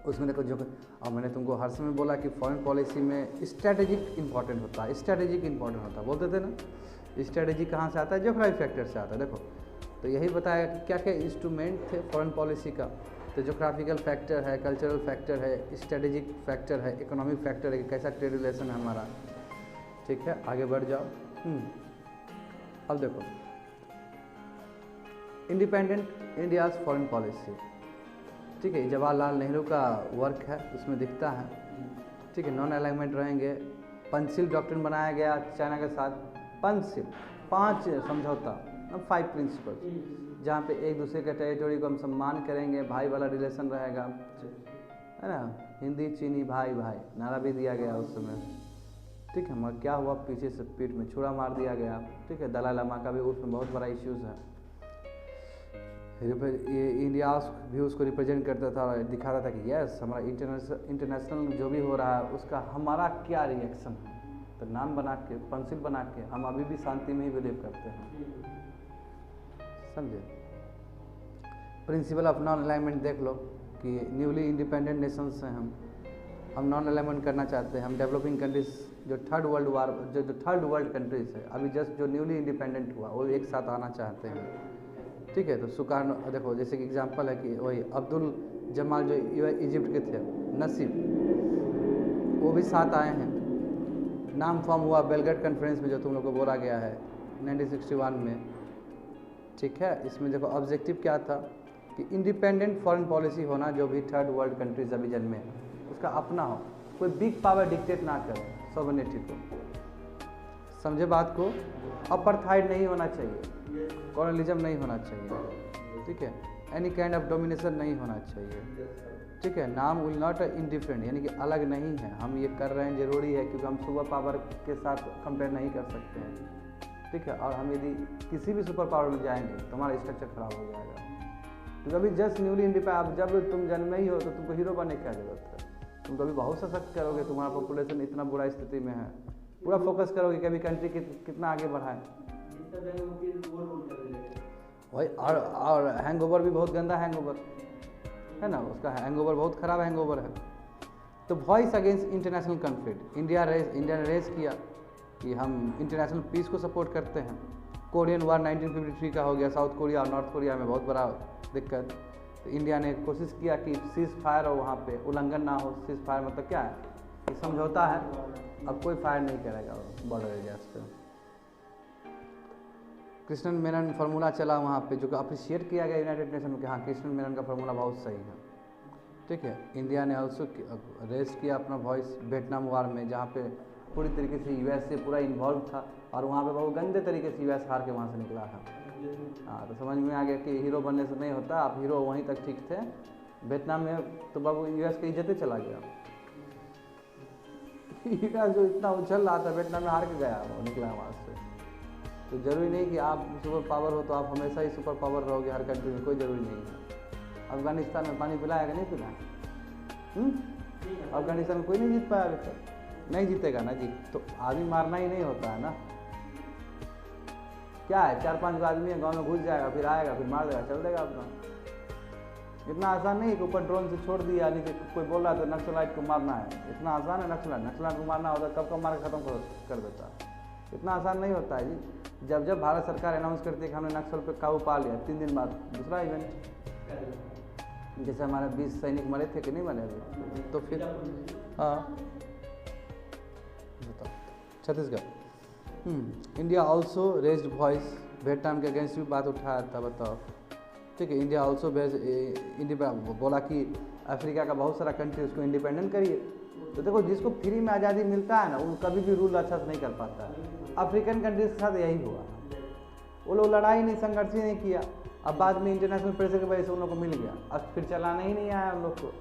उसमें देखो जो, और मैंने तुमको हर समय बोला कि फॉरेन पॉलिसी में स्ट्रैटेजिक इंपॉर्टेंट होता है, स्ट्रैटेजिक इंपॉर्टेंट होता है, बोलते थे ना। स्ट्रैटेजी कहाँ से आता है, ज्योग्राफी फैक्टर से आता है। देखो तो यही बताया कि क्या क्या इंस्ट्रूमेंट थे फॉरेन पॉलिसी का। तो ज्योग्राफिकल फैक्टर है, कल्चरल फैक्टर है, स्ट्रैटेजिक फैक्टर है, इकोनॉमिक फैक्टर है कि कैसा ट्रेड रिलेशन है हमारा, ठीक है। आगे बढ़ जाओ। अब देखो इंडिपेंडेंट इंडियाज़ फॉरेन पॉलिसी, ठीक है। जवाहरलाल नेहरू का वर्क है, उसमें दिखता है, ठीक है। नॉन अलाइनमेंट रहेंगे, पंचशील डॉक्ट्रिन बनाया गया चाइना के साथ, पंचशील 5 समझौता, 5 प्रिंसिपल, जहाँ पे एक दूसरे के टेरिटोरी को हम सम्मान करेंगे, भाई वाला रिलेशन रहेगा, है ना। हिंदी चीनी भाई भाई नारा भी दिया गया उस समय, ठीक है। मगर क्या हुआ, पीछे से पीठ में छुरा मार दिया गया, ठीक है। दलाई लामा का भी उसमें बहुत बड़ा इश्यूज़ है। ये इंडिया भी उसको रिप्रेजेंट करता था और दिखाता था कि यस हमारा इंटरनेशनल जो भी हो रहा है उसका हमारा क्या रिएक्शन है। तो नाम बना के, पंचशील बना के, हम अभी भी शांति में ही बिलीव करते हैं, समझे। प्रिंसिपल ऑफ नॉन अलाइनमेंट देख लो कि न्यूली इंडिपेंडेंट नेशंस हैं हम, हम नॉन अलाइनमेंट करना चाहते हैं। हम डेवलपिंग कंट्रीज जो थर्ड वर्ल्ड कंट्रीज है, अभी जस्ट जो न्यूली इंडिपेंडेंट हुआ वो एक साथ आना चाहते हैं। ठीक है, तो सुकान देखो जैसे कि एग्जांपल है कि वही अब्दुल जमाल जो इजिप्ट के थे, नसीब, वो भी साथ आए हैं। नाम फॉर्म हुआ बेलग्रेड कॉन्फ्रेंस में जो तुम लोग को बोला गया है 1961 में। ठीक है, इसमें देखो ऑब्जेक्टिव क्या था कि इंडिपेंडेंट फॉरेन पॉलिसी होना, जो भी थर्ड वर्ल्ड कंट्रीज अभी जन्मे उसका अपना हो, कोई बिग पावर डिक्टेट ना करे सॉवरेनिटी को। समझे बात को? अपार्थाइड नहीं होना चाहिए, कॉलोनियलिज्म नहीं होना चाहिए। ठीक है, एनी काइंड ऑफ डोमिनेशन नहीं होना चाहिए। ठीक है, नाम विल नॉट इंडिफरेंट, यानी कि अलग नहीं है। हम ये कर रहे हैं जरूरी है क्योंकि हम सुपर पावर के साथ कंपेयर नहीं कर सकते हैं। ठीक है, और हम यदि किसी भी सुपर पावर में जाएंगे तो हमारा स्ट्रक्चर खराब हो जाएगा। क्योंकि अभी जस्ट न्यूली इंडिपेंडेंट, जब तुम जन्मे ही हो तो तुमको हीरो बनने की क्या जरूरत है? तुम कभी बहुत सशक्त करोगे, तुम्हारा पॉपुलेशन इतना बुरा स्थिति में है, पूरा फोकस करोगे कि अभी कंट्री कितना आगे बढ़ाएं। वही, और हैंगओवर भी बहुत गंदा हैंगओवर है ना, उसका हैंगओवर बहुत खराब हैंगओवर है। तो voice against international conflict, India ने रेज किया कि हम इंटरनेशनल पीस को सपोर्ट करते हैं। कोरियन वार 1953 का हो गया, साउथ कोरिया और नॉर्थ कोरिया में बहुत बड़ा दिक्कत। तो इंडिया ने कोशिश किया कि सीज फायर हो, वहाँ पे उल्लंघन ना हो। सीज फायर मतलब क्या है कि समझौता है, अब कोई फायर नहीं करेगा बॉर्डर एरियाज पे। कृष्णन मेनन फार्मूला चला वहाँ पे, जो कि अप्रिशिएट किया गया यूनाइटेड नेशन में कि हाँ कृष्णन मेनन का फार्मूला बहुत सही है। ठीक है, इंडिया ने ऑल्सो रेज किया अपना वॉइस वियतनाम वार में, जहाँ पे पूरी तरीके से यूएस से पूरा इन्वॉल्व था और वहाँ पे बहुत गंदे तरीके से यूएस हार के वहाँ से निकला है। हाँ, तो समझ में आ गया कि हीरो बनने से नहीं होता, आप हीरो वहीं तक ठीक थे। वियतनाम में तो बाबू यूएस की इज्जत ही चला गया। यूएस जो इतना उछल रहा था, वियतनाम में हार के गया, वो निकला वहाँ से। तो ज़रूरी नहीं कि आप सुपर पावर हो तो आप हमेशा ही सुपर पावर रहोगे हर कंट्री में, कोई ज़रूरी नहीं है। अफगानिस्तान में पानी पिलाया कि नहीं पिलाया? अफगानिस्तान में कोई नहीं जीत पाया अभी तक, नहीं जीतेगा ना जी। तो आदमी मारना ही नहीं होता है ना, क्या है 4-5 आदमी है, गांव में घुस जाएगा, फिर आएगा, फिर मार देगा, चल देगा अपना। इतना आसान नहीं कि ऊपर ड्रोन से छोड़ दिया, यानी कि कोई बोल रहा है तो नक्सलाइट को मारना है। इतना आसान है? नक्सलाइट को मारना होता कब कब मार के खत्म कर देता। इतना आसान नहीं होता है जी। जब भारत सरकार अनाउंस करती है कि हमने नक्सल पे काबू पा लिया, 3 दिन बाद दूसरा इवेंट, जैसे हमारे 20 सैनिक मरे थे कि नहीं मरे अभी, तो फिर हाँ बताओ। Chhattisgarh, India also raised voice, Vietnam के अगेंस्ट भी बात उठाया था, बताओ। ठीक है, इंडिया ऑल्सो बोला कि अफ्रीका का बहुत सारा कंट्री उसको इंडिपेंडेंट करिए। तो देखो, जिसको फ्री में आज़ादी मिलता है ना, वो कभी भी रूल अच्छा से नहीं कर पाता है। अफ्रीकन कंट्रीज के साथ यही हुआ, वो लोग लड़ाई नहीं, संघर्ष ही नहीं किया। अब बाद में इंटरनेशनल प्रेशर की वजह से उन लोग को मिल गया, अब फिर चलाना ही नहीं आया उन लोग को।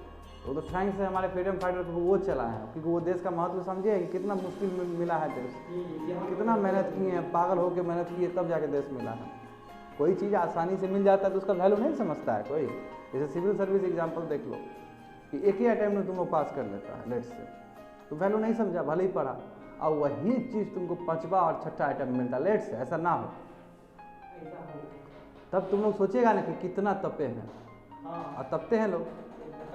वो तो थैंक्स है हमारे फ्रीडम फाइटर को, वो चला है, क्योंकि वो देश का महत्व समझे कि कितना मुश्किल मिला है देश, कितना मेहनत किए हैं, पागल होकर मेहनत किए तब जाके देश मिला है। कोई चीज़ आसानी से मिल जाता है तो उसका वैल्यू नहीं समझता है कोई। जैसे सिविल सर्विस एग्जाम्पल देख लो कि एक ही अटैम्प्ट में तुमको पास कर लेता है लेट से, तो वैल्यू नहीं समझा, भले ही पढ़ा, और वही चीज़ तुमको 5वां और 6ठा अटैम्प्ट मिलता है लेट से, ऐसा ना हो। तब तुम लोग सोचेगा ना कि कितना तपे हैं, और तपते हैं लोग,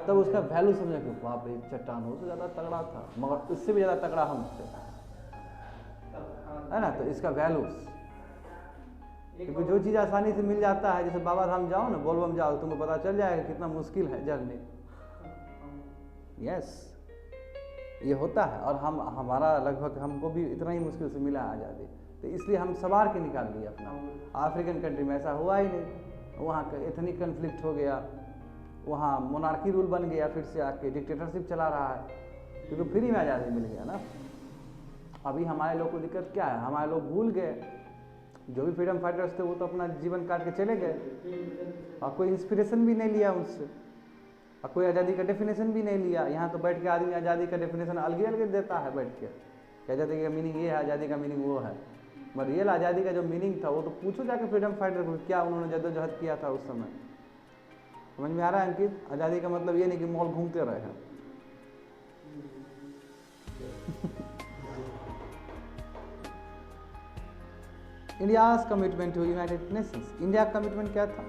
तब उसका वैल्यू समझे कि बाप रे चट्टान हो तो ज़्यादा तगड़ा था, मगर उससे भी ज़्यादा तगड़ा हमसे है ना। तो इसका वैल्यू, क्योंकि जो चीज़ आसानी से मिल जाता है, जैसे बाबा धाम जाओ ना, बोलबम जाओ, तुमको पता चल जाएगा कितना मुश्किल है जर्नी। यस, ये होता है, और हमारा लगभग हमको भी इतना ही मुश्किल से मिला आज़ादी, तो इसलिए हम सवार के निकाल लिए अपना। अफ्रीकन कंट्री में ऐसा हुआ ही नहीं, वहाँ का एथनिक कन्फ्लिक्ट हो गया, वहाँ मोनार्की रूल बन गया, फिर से आके डिक्टेटरशिप चला रहा है, क्योंकि फ्री में आज़ादी मिल गया ना। अभी हमारे लोग को दिक्कत क्या है, हमारे लोग भूल गए, जो भी फ्रीडम फाइटर्स थे वो तो अपना जीवन काट के चले गए, और कोई इंस्पिरेशन भी नहीं लिया उनसे, और कोई आज़ादी का डेफिनेशन भी नहीं लिया। यहाँ तो बैठ के आदमी आज़ादी का डेफिनेशन अलग अलग देता है बैठ के, आज़ादी का मीनिंग ये है, आज़ादी का मीनिंग वो है, मगर रियल आज़ादी का जो मीनिंग था वो तो पूछो जाके फ्रीडम फाइटर को, क्या उन्होंने जद्दोजहद किया था उस समय। समझ में आ रहा है अंकित? आज़ादी का मतलब ये नहीं कि मॉल घूमते रहे हैं। India's commitment to United Nations, India का कमिटमेंट क्या था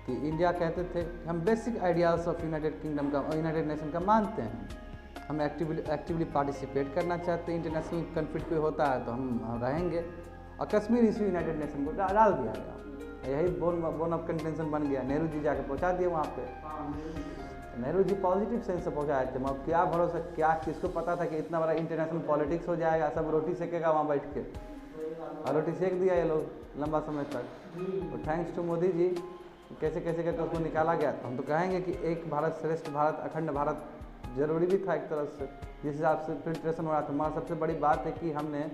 कि इंडिया कहते थे कि हम basic ideas of United Kingdom का और यूनाइटेड नेशन का मानते हैं, हम एक्टिवली पार्टिसिपेट करना चाहते हैं। इंटरनेशनल कॉन्फ्लिक्ट कोई होता है तो हम रहेंगे। और कश्मीर इशू यूनाइटेड नेशन को डाल दिया गया, यही बोन ऑफ कंटेंशन बन गया। नेहरू जी जाके पहुंचा दिए वहाँ पे। नेहरू जी पॉजिटिव सेंस से पहुँचाए थे। अब क्या भरोसा, क्या किसको पता था कि इतना बड़ा इंटरनेशनल पॉलिटिक्स हो जाएगा, सब रोटी सेकेगा वहाँ बैठ के, और रोटी सेक दिया ये लोग लंबा समय तक। तो थैंक्स टू मोदी जी, कैसे कैसे करके उसको निकाला गया। तो हम तो कहेंगे कि एक भारत श्रेष्ठ भारत, अखंड भारत जरूरी भी था एक तरह से, जिस हिसाब से फिल्ट्रेशन हो रहा था। हमारा सबसे बड़ी बात है कि हमने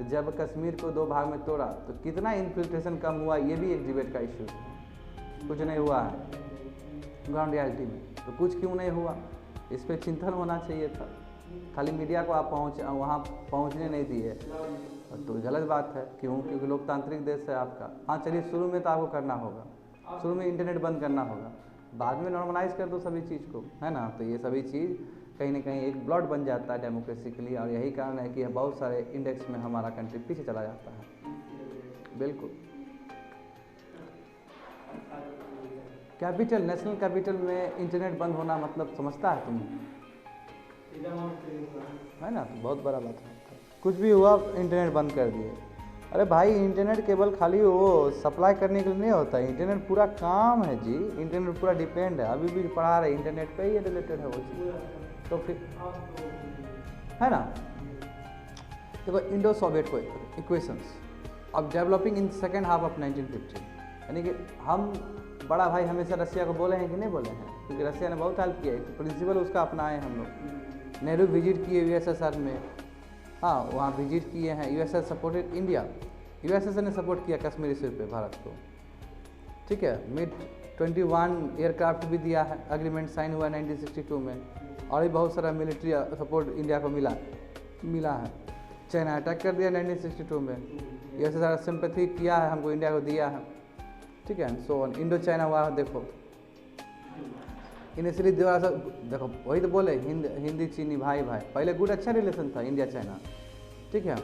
जब कश्मीर को 2 भाग में तोड़ा तो कितना इन्फिल्ट्रेशन कम हुआ, ये भी एक डिबेट का इशू है। कुछ नहीं हुआ है ग्राउंड रियलिटी में, तो कुछ क्यों नहीं हुआ, इस पर चिंतन होना चाहिए था। खाली मीडिया को आप वहाँ पहुँचने नहीं दिए तो गलत बात है। क्यों? क्योंकि लोकतांत्रिक देश है आपका। हाँ चलिए, शुरू में तो आपको करना होगा, शुरू में इंटरनेट बंद करना होगा, बाद में नॉर्मलाइज कर दो सभी चीज़ को, है ना। तो ये सभी चीज़ कहीं ना कहीं एक ब्लॉट बन जाता है डेमोक्रेसी के लिए, और यही कारण है कि बहुत सारे इंडेक्स में हमारा कंट्री पीछे चला जाता है। बिल्कुल। कैपिटल, नेशनल कैपिटल में इंटरनेट बंद होना मतलब समझता है तुम, है ना। तो बहुत बड़ा बात है। कुछ भी हुआ इंटरनेट बंद कर दिए। अरे भाई, इंटरनेट केवल खाली वो सप्लाई करने के लिए नहीं होता है, इंटरनेट पूरा काम है जी। इंटरनेट पूरा डिपेंड है, अभी भी पढ़ा रहे इंटरनेट पे ही रिलेटेड है वो चीज़। तो फिर है ना, देखो इंडो सोवियत को इक्वेशंस अब developing in second half of 1950, यानी कि हम बड़ा भाई हमेशा रसिया को बोले हैं कि नहीं बोले हैं, क्योंकि रसिया ने बहुत हेल्प किया है, तो प्रिंसिपल उसका अपनाए हम लोग। नेहरू विजिट किए यूएसएसआर में, हाँ वहाँ विजिट किए हैं। यूएसएस सपोर्टेड इंडिया, यूएसएस ने सपोर्ट किया कश्मीर इशू पे भारत को, ठीक है। MiG-21 एयरक्राफ्ट भी दिया है, एग्रीमेंट साइन हुआ 1962 में, और भी बहुत सारा मिलिट्री सपोर्ट इंडिया को मिला है। चाइना अटैक कर दिया 1962 में, यूएसएसआर सिंपैथी किया है, हमको इंडिया को दिया है, ठीक है। सो इंडो चाइना वार देखो, इनिशियली देखो वही तो बोले हिंदी चीनी भाई भाई, पहले गुड अच्छा रिलेशन था इंडिया चाइना, ठीक है।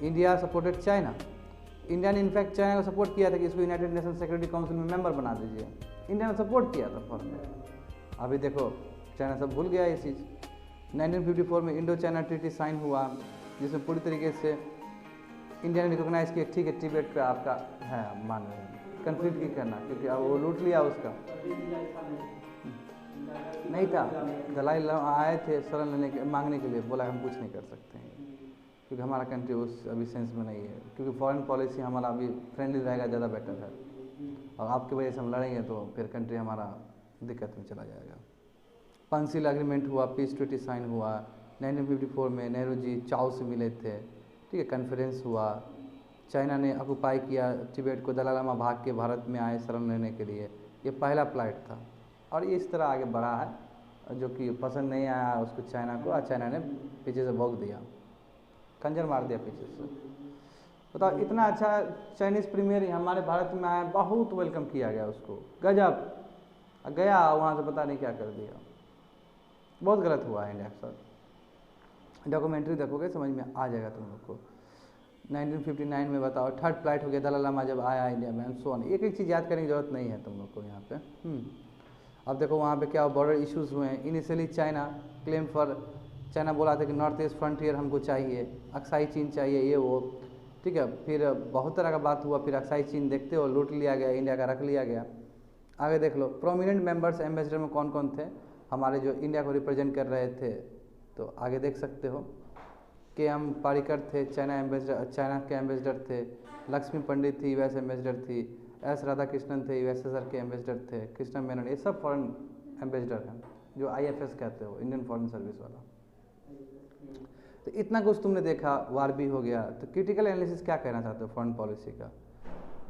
इंडिया सपोर्टेड चाइना, इंडिया ने इनफैक्ट चाइना को सपोर्ट किया था कि इसको यूनाइटेड नेशन सिक्योरिटी काउंसिल में मेंबर बना दीजिए, इंडिया ने सपोर्ट किया था फॉर में। अभी देखो चाइना सब भूल गया ये चीज़। 1954 में इंडो चाइना ट्रीटी साइन हुआ, जिसमें पूरी तरीके से इंडिया ने रिकोगनाइज किया, ठीक है टिबेट पे आपका है, मान रहे हैं कंफ्लिक्ट की करना, क्योंकि अब वो लूट लिया उसका नहीं था। दलाई लामा आए थे शरण लेने मांगने के लिए, बोला हम कुछ नहीं कर सकते हैं क्योंकि हमारा कंट्री उस अभी सेंस में नहीं है, क्योंकि फॉरेन पॉलिसी हमारा अभी फ्रेंडली रहेगा, ज़्यादा बेटर है। और आपकी वजह से हम लड़ेंगे तो फिर कंट्री हमारा दिक्कत में चला जाएगा। पंसिल एग्रीमेंट हुआ, पीस ट्रीटी साइन हुआ 1954 में, नेहरू जी चाओ से मिले थे, ठीक है। कॉन्फ्रेंस हुआ, चाइना ने ऑक्यूपाई किया टिबेट को, दलाई लामा भाग के भारत में आए शरण लेने के लिए, ये पहला फ्लाइट था। और ये इस तरह आगे बढ़ा है, जो कि पसंद नहीं आया उसको चाइना को, और चाइना ने पीछे से भोग दिया, खंजर मार दिया पीछे से। बताओ इतना अच्छा चाइनीज़ प्रीमियर हमारे भारत में आया, बहुत वेलकम किया गया उसको, गजब। गया वहाँ से पता नहीं क्या कर दिया, बहुत गलत हुआ है इंडिया के साथ। डॉक्यूमेंट्री देखोगे समझ में आ जाएगा तुम लोग को। 1959 में बताओ थर्ड फ्लाइट हो गया दलाई लामा जब आया इंडिया में, एंड सो ऑन। एक एक चीज़ याद करने की जरूरत नहीं है तुम लोग को यहाँ पे। अब देखो वहाँ पे क्या बॉर्डर इश्यूज़ हुए हैं। इनिशियली चाइना बोला था कि नॉर्थ ईस्ट फ्रंटियर हमको चाहिए, अक्साई चीन चाहिए, ये वो, ठीक है। फिर बहुत तरह का बात हुआ, फिर अक्साई चीन देखते हो लूट लिया गया, इंडिया का रख लिया गया। आगे देख लो प्रोमिनेंट मेंबर्स एम्बेसडर में कौन कौन थे हमारे जो इंडिया को रिप्रेजेंट कर रहे थे, तो आगे देख सकते हो। KM पारिकर थे चाइना एम्बेसडर, चाइना के एम्बेसडर थे। लक्ष्मी पंडित थी US एम्बेसडर थी। S राधाकृष्णन थे USSR के एम्बेसडर थे। कृष्ण मेनन, ये सब फॉरेन एम्बेसडर हैं, जो IFS कहते हो, इंडियन फॉरेन सर्विस वाला। तो इतना कुछ तुमने देखा, वार भी हो गया। तो क्रिटिकल एनालिसिस क्या कहना चाहते हो फॉरेन पॉलिसी का?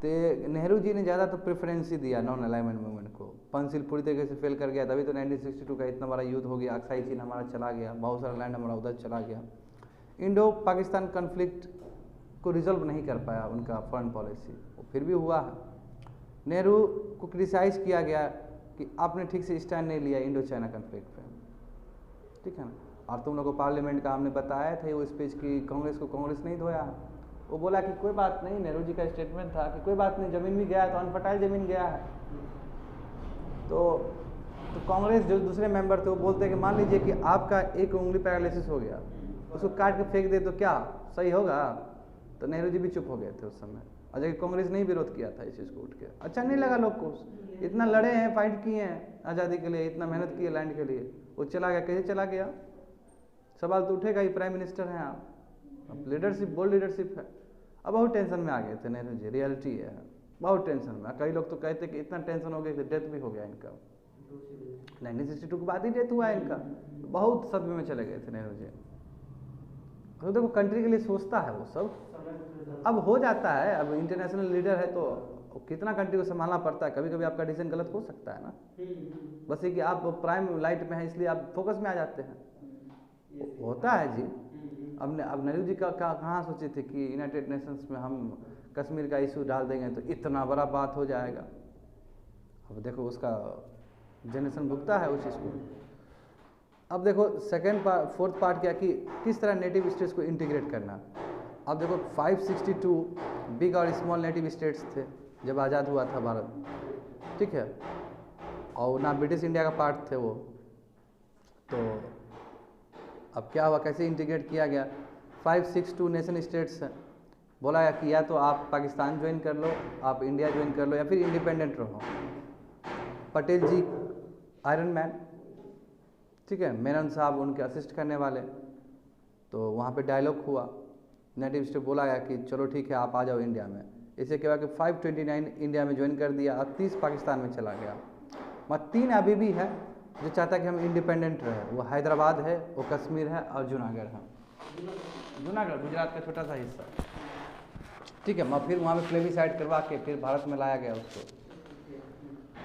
तो नेहरू जी ने ज़्यादा तो प्रेफरेंस ही दिया नॉन अलाइनमेंट मूवमेंट को। पंसिल पूरी तरीके से फेल कर गया, तभी तो 1962 का इतना बड़ा युद्ध हो गया, अक्साई चीन हमारा चला गया, बहुत सारा लैंड हमारा उधर चला गया। इंडो पाकिस्तान कन्फ्लिक्ट को रिजॉल्व नहीं कर पाया उनका फॉरेन पॉलिसी, वो फिर भी हुआ है। नेहरू को क्रिटिसाइज़ किया गया कि आपने ठीक से स्टैंड नहीं लिया इंडो चाइना कन्फ्लिक्ट पे, ठीक है ना। और तुम लोग को पार्लियामेंट का हमने बताया था वो स्पीच की कांग्रेस नहीं धोया है। वो बोला कि कोई बात नहीं, नेहरू जी का स्टेटमेंट था कि कोई बात नहीं, ज़मीन भी गया है तो अनफर्टाइल ज़मीन गया है, तो तो कांग्रेस जो दूसरे मेंबर थे वो बोलते हैं कि मान लीजिए कि आपका एक उंगली पैरालिसिस हो गया, उसको काट के फेंक दे तो क्या सही होगा? तो नेहरू जी भी चुप हो गए थे उस समय, और जबकि कांग्रेस ने ही विरोध किया था इस चीज़ को उठ के। अच्छा नहीं लगा लोग को, इतना लड़े हैं, फाइट किए हैं आज़ादी के लिए, इतना मेहनत की है लैंड के लिए, वो चला गया। कैसे चला गया? सवाल तो उठेगा ही, प्राइम मिनिस्टर हैं आप, अब लीडरशिप, बोल्ड लीडरशिप है। अब बहुत टेंशन में आ गए थे नेहरू जी, रियलिटी है, बहुत टेंशन में। कई लोग तो कहते कि इतना टेंशन हो गया कि डेथ भी हो गया इनका, 1962 के बाद ही डेथ हुआ है इनका, बहुत सदमे में चले गए थे नेहरू जी। तो देखो कंट्री के लिए सोचता है वो सब, अब हो जाता है, अब इंटरनेशनल लीडर है तो कितना कंट्री को संभालना पड़ता है, कभी कभी आपका डिसीजन गलत हो सकता है ना, बस ये कि आप प्राइम लाइट में हैं इसलिए आप फोकस में आ जाते हैं, होता है जी। अब नेहरू जी का कहाँ सोचे थे कि यूनाइटेड नेशंस में हम कश्मीर का इशू डाल देंगे तो इतना बड़ा बात हो जाएगा। अब देखो उसका जनरेशन भुगता है उस चीज़ को। अब देखो फोर्थ पार्ट क्या कि किस तरह नेटिव स्टेट्स को इंटीग्रेट करना। अब देखो 562 बिग और स्मॉल नेटिव स्टेट्स थे जब आज़ाद हुआ था भारत, ठीक है, और ना ब्रिटिश इंडिया का पार्ट थे वो। तो अब क्या हुआ, कैसे इंटीग्रेट किया गया? 562 नेशन स्टेट्स हैं, बोला गया कि या तो आप पाकिस्तान ज्वाइन कर लो, आप इंडिया ज्वाइन कर लो, या फिर इंडिपेंडेंट रहो। पटेल जी आयरन मैन, ठीक है, मेनन साहब उनके असिस्ट करने वाले। तो वहाँ पे डायलॉग हुआ, नेटिव स्टेट बोला गया कि चलो ठीक है आप आ जाओ इंडिया में। इससे क्या हुआ कि 529 इंडिया में ज्वाइन कर दिया और 30 पाकिस्तान में चला गया। मगर 3 अभी भी है जो चाहता है कि हम इंडिपेंडेंट रहे, वो हैदराबाद है, वो कश्मीर है और जूनागढ़ है। जूनागढ़ गुजरात का छोटा सा हिस्सा, ठीक है। मगर फिर वहाँ पे प्लेबिसाइड करवा के फिर भारत में लाया गया उसको,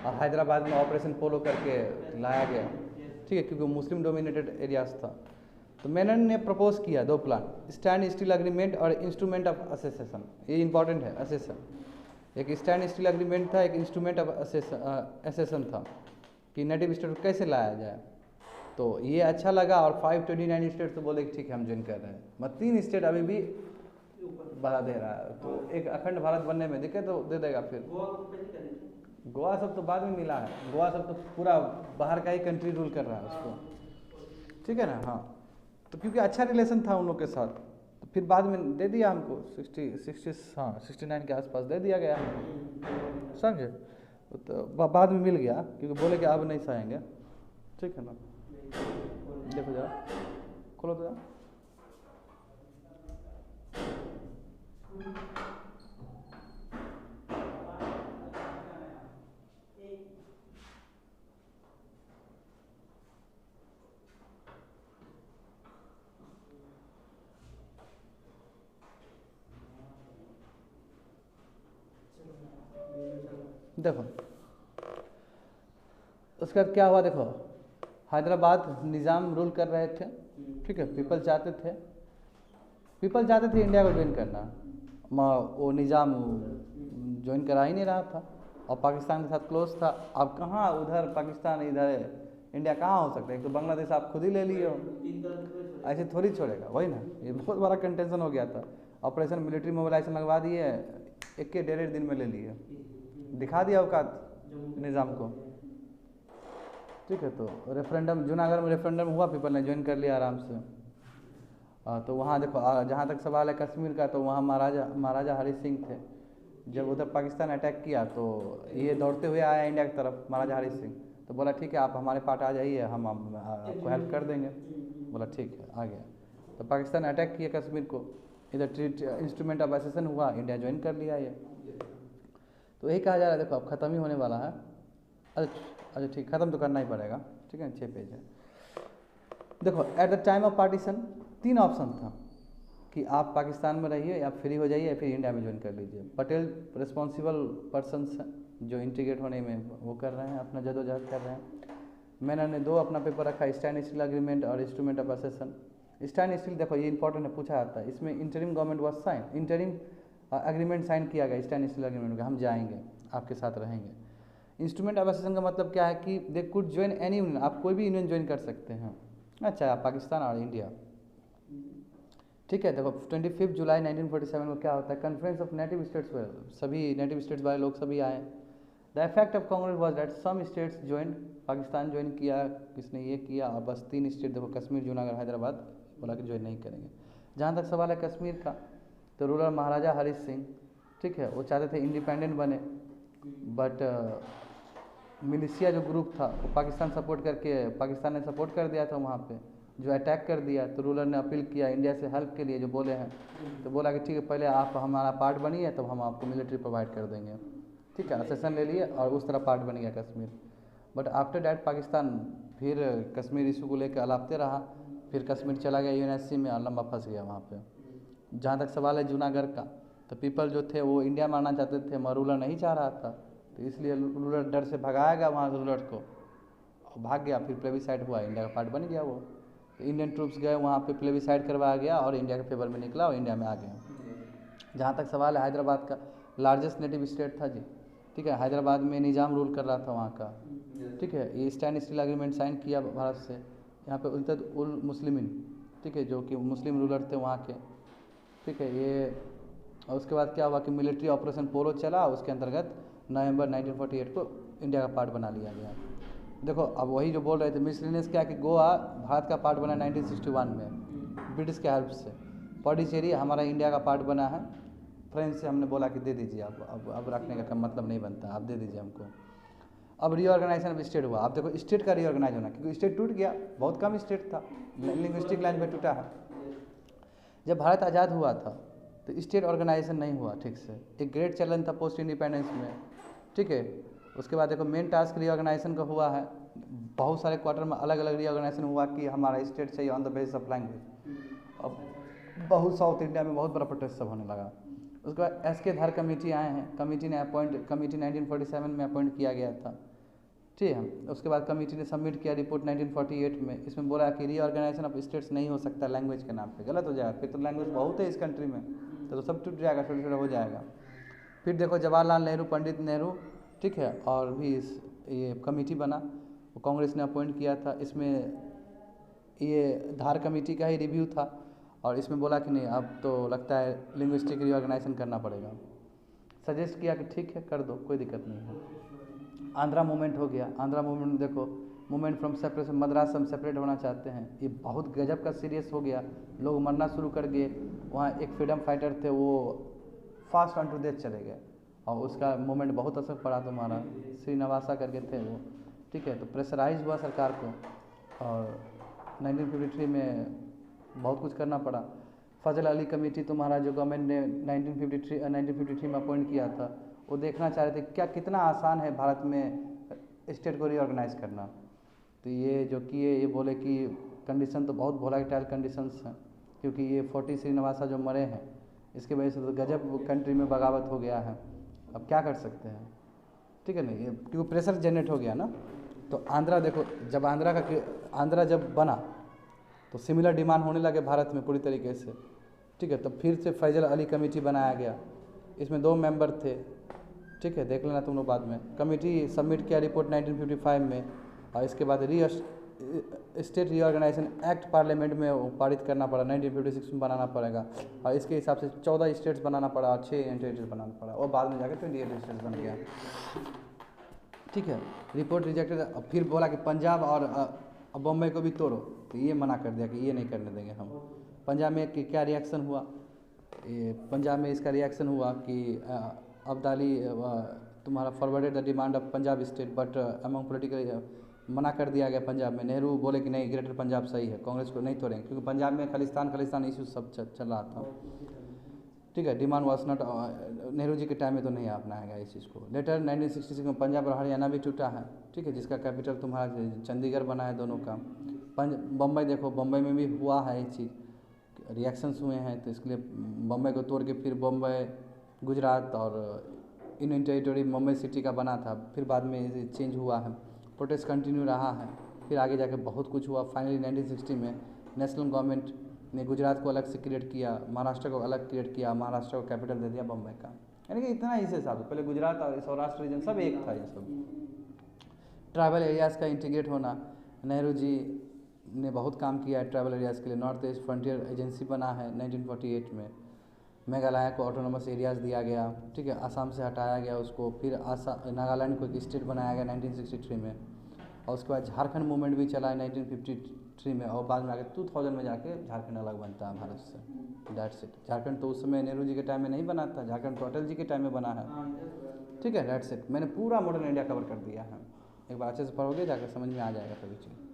और हैदराबाद में ऑपरेशन पोलो करके लाया गया, ठीक है, क्योंकि वो मुस्लिम डोमिनेटेड एरियाज था। तो मेनन ने प्रपोज किया 2 प्लान, स्टैंड स्टील एग्रीमेंट और इंस्ट्रूमेंट ऑफ असेसन। ये इंपॉर्टेंट है, असेसन। एक स्टैंड स्टील एग्रीमेंट था, एक इंस्ट्रूमेंट ऑफ असेसन था कि नेटिव स्टेट को कैसे लाया जाए। तो ये अच्छा लगा और 529 स्टेट तो बोले कि ठीक है हम ज्वाइन कर रहे हैं। मतलब 3 स्टेट अभी भी बढ़ा दे रहा है, तो एक अखंड भारत बनने में दिक्कत तो दे देगा। फिर गोवा सब तो बाद में मिला है, गोवा सब तो पूरा बाहर का ही कंट्री रूल कर रहा है उसको, ठीक है ना। हाँ, तो क्योंकि अच्छा रिलेशन था उन लोग के साथ, तो फिर बाद में दे दिया हमको 69 के आसपास दे दिया गया हमको, समझे। तो बाद में मिल गया क्योंकि बोले कि अब नहीं सहेंगे, ठीक है ना। देखो जरा, खोलो तो जरा। देखो उसके बाद क्या हुआ, देखो हैदराबाद निज़ाम रूल कर रहे थे, ठीक है। पीपल चाहते थे इंडिया को ज्वाइन करना, वो निज़ाम ज्वाइन करा ही नहीं रहा था और पाकिस्तान के साथ क्लोज था। अब कहाँ उधर पाकिस्तान इधर इंडिया कहाँ हो सकता है? एक तो बांग्लादेश आप खुद ही ले लिए हो, ऐसे थोड़ी छोड़ेगा, वही ना। ये बहुत बड़ा कंटेंशन हो गया था। ऑपरेशन मिलिट्री मोबिलाइजेशन लगवा दिए, 1.5 दिन में ले लिए, दिखा दिया औकात निज़ाम को, ठीक है। तो रेफरेंडम, जूनागढ़ में रेफरेंडम हुआ, पीपल ने ज्वाइन कर लिया आराम से। तो वहाँ देखो, जहाँ तक सवाल है कश्मीर का, तो वहाँ महाराजा हरी सिंह थे। जब उधर पाकिस्तान अटैक किया तो ये दौड़ते हुए आया इंडिया की तरफ, महाराजा हरी सिंह। तो बोला ठीक है आप हमारे पार्ट आ जाइए, हम आपको हेल्प कर देंगे। बोला ठीक है, आ गया। तो पाकिस्तान अटैक किया कश्मीर को, इधर इंस्ट्रूमेंट ऑफ असेसन हुआ, इंडिया ज्वाइन कर लिया ये। तो यही कहा जा रहा है, देखो अब ख़त्म ही होने वाला है। अच्छा ठीक, ख़त्म तो करना ही पड़ेगा, ठीक है। 6 पेज है। देखो at the time of partition 3 option था कि आप पाकिस्तान में रहिए या फ्री हो जाइए या फिर इंडिया में ज्वाइन कर लीजिए। पटेल रिस्पॉन्सिबल पर्सनस हैं जो इंटीग्रेट होने में वो कर रहे हैं, अपना जदोजहद कर रहे हैं। मैंने ने 2 अपना पेपर रखा, स्टैंड स्टील एग्रीमेंट और instrument of accession. Standstill देखो ये इंपॉर्टेंट है, पूछा जाता है। इसमें interim government was sign, interim agreement sign किया गया स्टैंड स्टील एग्रीमेंट का, हम जाएंगे आपके साथ रहेंगे। इंस्ट्रूमेंट ऑफ असेसन का मतलब क्या है कि they could join any union, आप कोई भी यूनियन ज्वाइन कर सकते हैं, अच्छा आप पाकिस्तान और इंडिया, ठीक है। देखो 25 जुलाई 1947 को क्या होता है, कॉन्फ्रेंस ऑफ नेटिव स्टेट्स, सभी नेटिव स्टेट्स वाले लोग सभी आए। The effect of Congress was that some states join Pakistan join किया, किसने ये किया, और बस 3 स्टेट देखो, कश्मीर, जूनागढ़, हैदराबाद, बोला कि ज्वाइन नहीं करेंगे। जहाँ तक सवाल है कश्मीर का, तो रूलर महाराजा हरी सिंह, ठीक है, वो चाहते थे इंडिपेंडेंट बने, बट मिलिशिया जो ग्रुप था वो पाकिस्तान ने सपोर्ट कर दिया था वहाँ पे, जो अटैक कर दिया। तो रूलर ने अपील किया इंडिया से हेल्प के लिए, जो बोले हैं, तो बोला कि ठीक है, पहले आप हमारा पार्ट बनिए, तब हम आपको मिलिट्री प्रोवाइड कर देंगे, ठीक है। सेशन ले लिए और उस तरह पार्ट बन गया Kashmir. But after that Pakistan फिर कश्मीर इशू को लेकर अलापते रहा, फिर कश्मीर चला गया यूएनएससी में और लंबा फंस गया वहाँ पे। जहाँ तक सवाल है जूनागढ़ का, तो पीपल जो थे वो इंडिया मारना चाहते थे, मगर रूलर नहीं चाह रहा था, तो इसलिए रूलर डर से भगाया गया वहाँ रूलर को, भाग गया। फिर प्लेबिसाइड हुआ, इंडिया का पार्ट बन गया वो। तो इंडियन ट्रूप्स गए वहाँ पे, प्लेबिसाइड करवाया गया और इंडिया के फेवर में निकला और इंडिया में आ गया। जहाँ तक सवाल है हैदराबाद का, लार्जेस्ट नेटिव स्टेट था जी, ठीक है। हैदराबाद में निज़ाम रूल कर रहा था वहाँ का, ठीक है। ये स्टैंड स्टिल एग्रीमेंट साइन किया भारत से। यहाँ पे उल्तद उल मुस्लिमीन, ठीक है, जो कि मुस्लिम रूलर थे वहाँ के, ठीक है। ये और उसके बाद क्या हुआ कि मिलिट्री ऑपरेशन पोलो चला, उसके अंतर्गत नवंबर 1948 को इंडिया का पार्ट बना लिया गया। देखो अब वही जो बोल रहे थे मिसलिनियस, क्या कि गोवा भारत का पार्ट बना 1961 में ब्रिटिश के हेल्प से। पौडीचेरी हमारा इंडिया का पार्ट बना है, फ्रेंच से हमने बोला कि दे दीजिए आप, अब रखने का मतलब नहीं बनता, आप दे दीजिए हमको। अब रीऑर्गेनाइजेशन ऑफ स्टेट हुआ। अब देखो स्टेट का रीऑर्गेनाइज होना, क्योंकि स्टेट टूट गया, बहुत कम स्टेट था, लिंग्विस्टिक लाइन पे टूटा है। जब भारत आज़ाद हुआ था तो स्टेट ऑर्गेनाइजेशन नहीं हुआ ठीक से, एक ग्रेट चैलेंज था पोस्ट इंडिपेंडेंस में, ठीक है। उसके बाद देखो मेन टास्क रीऑर्गेनाइजेशन का हुआ है, बहुत सारे क्वार्टर में अलग अलग रीऑर्गेनाइजेशन हुआ कि हमारा स्टेट चाहिए on the basis of language. अब बहुत साउथ इंडिया में बहुत बड़ा प्रोटेस्ट सब होने लगा। उसके बाद एसके धार कमेटी आए हैं, कमेटी 1947 में अपॉइंट किया गया था, ठीक है। उसके बाद कमेटी ने सबमिट किया रिपोर्ट 1948 में। इसमें बोला कि रीऑर्गेनाइजेशन ऑफ स्टेट्स नहीं हो सकता लैंग्वेज के नाम पे, गलत हो जाएगा, फिर तो लैंग्वेज बहुत है इस कंट्री में, तो सब टूट जाएगा, छोटा छोटा हो जाएगा। फिर देखो जवाहरलाल नेहरू, पंडित नेहरू, ठीक है, और भी ये कमेटी बना, वो कांग्रेस ने अपॉइंट किया था। इसमें ये धार कमेटी का ही रिव्यू था और इसमें बोला कि नहीं अब तो लगता है लिंग्विस्टिक रीऑर्गेनाइजेशन करना पड़ेगा। सजेस्ट किया कि ठीक है कर दो, कोई दिक्कत नहीं है। आंध्रा मूवमेंट हो गया। आंध्रा मूवमेंट देखो, मूवमेंट फ्रॉम सेपरेशन, मद्रास हम सेपरेट होना चाहते हैं, ये बहुत गजब का सीरियस हो गया, लोग मरना शुरू कर गए। वहाँ एक फ्रीडम फाइटर थे, वो फास्ट ऑन टू डेथ चले गए और उसका मूवमेंट बहुत असर पड़ा तुम्हारा, श्रीनिवासा करके थे वो, ठीक है। तो प्रेशराइज हुआ सरकार को और 1953 में बहुत कुछ करना पड़ा। फजल अली कमेटी तुम्हारा जो गवर्नमेंट ने 1953 में अपॉइंट किया था, वो देखना चाह रहे थे क्या कितना आसान है भारत में स्टेट को रीऑर्गेनाइज करना। तो ये जो किए, ये बोले कि कंडीशन तो बहुत वोलेटाइल कंडीशंस हैं, क्योंकि ये 40 श्रीनिवासा जो मरे हैं इसके वजह से तो गजब कंट्री में बगावत हो गया है। अब क्या कर सकते हैं, ठीक है ना, ये क्योंकि प्रेशर जनरेट हो गया ना। तो आंध्रा देखो, जब आंध्रा जब बना तो सिमिलर डिमांड होने लगे भारत में पूरी तरीके से, ठीक है। तो फिर से फैजल अली कमेटी बनाया गया, इसमें 2 मेंबर थे, ठीक है, देख लेना तुम लोग बाद में। कमेटी सबमिट किया रिपोर्ट 1955 में और इसके बाद स्टेट रीऑर्गेनाइजेशन एक्ट पार्लियामेंट में वो पारित करना पड़ा, 1956 में बनाना पड़ेगा और इसके हिसाब से 14 स्टेट्स बनाना पड़ा और 6 टेरिटरीज बनाना पड़ा और बाद में जाकर 28 स्टेट्स बन गया, ठीक है। Report rejected. फिर बोला कि पंजाब और बम्बई को भी तोड़ो, तो ये मना कर दिया कि ये नहीं करने देंगे हम। पंजाब में क्या रिएक्शन हुआ, पंजाब में इसका रिएक्शन हुआ कि अब्दाली तुम्हारा forwarded the demand of Punjab state but among political, मना कर दिया गया पंजाब में। नेहरू बोले कि नहीं ग्रेटर पंजाब सही है, कांग्रेस को नहीं तोड़ेंगे, क्योंकि पंजाब में खालिस्तान इशू सब चल रहा था, ठीक है। Demand was not, Nehru ji के टाइम में तो नहीं अपनाया इस चीज़ को। लेटर 1966 में पंजाब और हरियाणा भी टूटा है, ठीक है, जिसका कैपिटल तुम्हारा चंडीगढ़ बना है दोनों का। बम्बई देखो, बम्बई में भी हुआ है ये चीज़, रिएक्शंस हुए हैं, तो इसके लिए बम्बई को तोड़ के फिर बम्बई, गुजरात और यूनियन टेरिटरी मुंबई सिटी का बना था, फिर बाद में चेंज हुआ है। प्रोटेस्ट कंटिन्यू रहा है, फिर आगे जाके बहुत कुछ हुआ। फाइनली 1960 में नेशनल गवर्नमेंट ने गुजरात को अलग से क्रिएट किया, महाराष्ट्र को अलग क्रिएट किया, महाराष्ट्र को कैपिटल दे दिया बम्बई का। यानी कि इतना इस हिसाब से पहले गुजरात और सौराष्ट्र रीजन सब एक था। ये सब ट्राइबल एरियाज़ का इंटीग्रेट होना, नेहरू जी ने बहुत काम किया है ट्राइबल एरियाज़ के लिए। नॉर्थ ईस्ट फ्रंटियर एजेंसी बना है 1948 में। मेघालय को ऑटोनोमस एरियाज़ दिया गया, ठीक है, आसाम से हटाया गया उसको, फिर नागालैंड को एक स्टेट बनाया गया 1963 में। और उसके बाद झारखंड मूवमेंट भी चला है 1953 में, और बाद में आके 2000 में जाके झारखंड अलग बनता है भारत से। That's it. झारखंड तो उस समय नेहरू जी के टाइम में नहीं बना था, झारखंड तो अटल जी के टाइम में बना है। ठीक है, दैट्स इट। मैंने पूरा मॉडर्न इंडिया कवर कर दिया है। एक बार अच्छे से पढ़ोगे जाकर समझ में आ जाएगा सभी चीज़।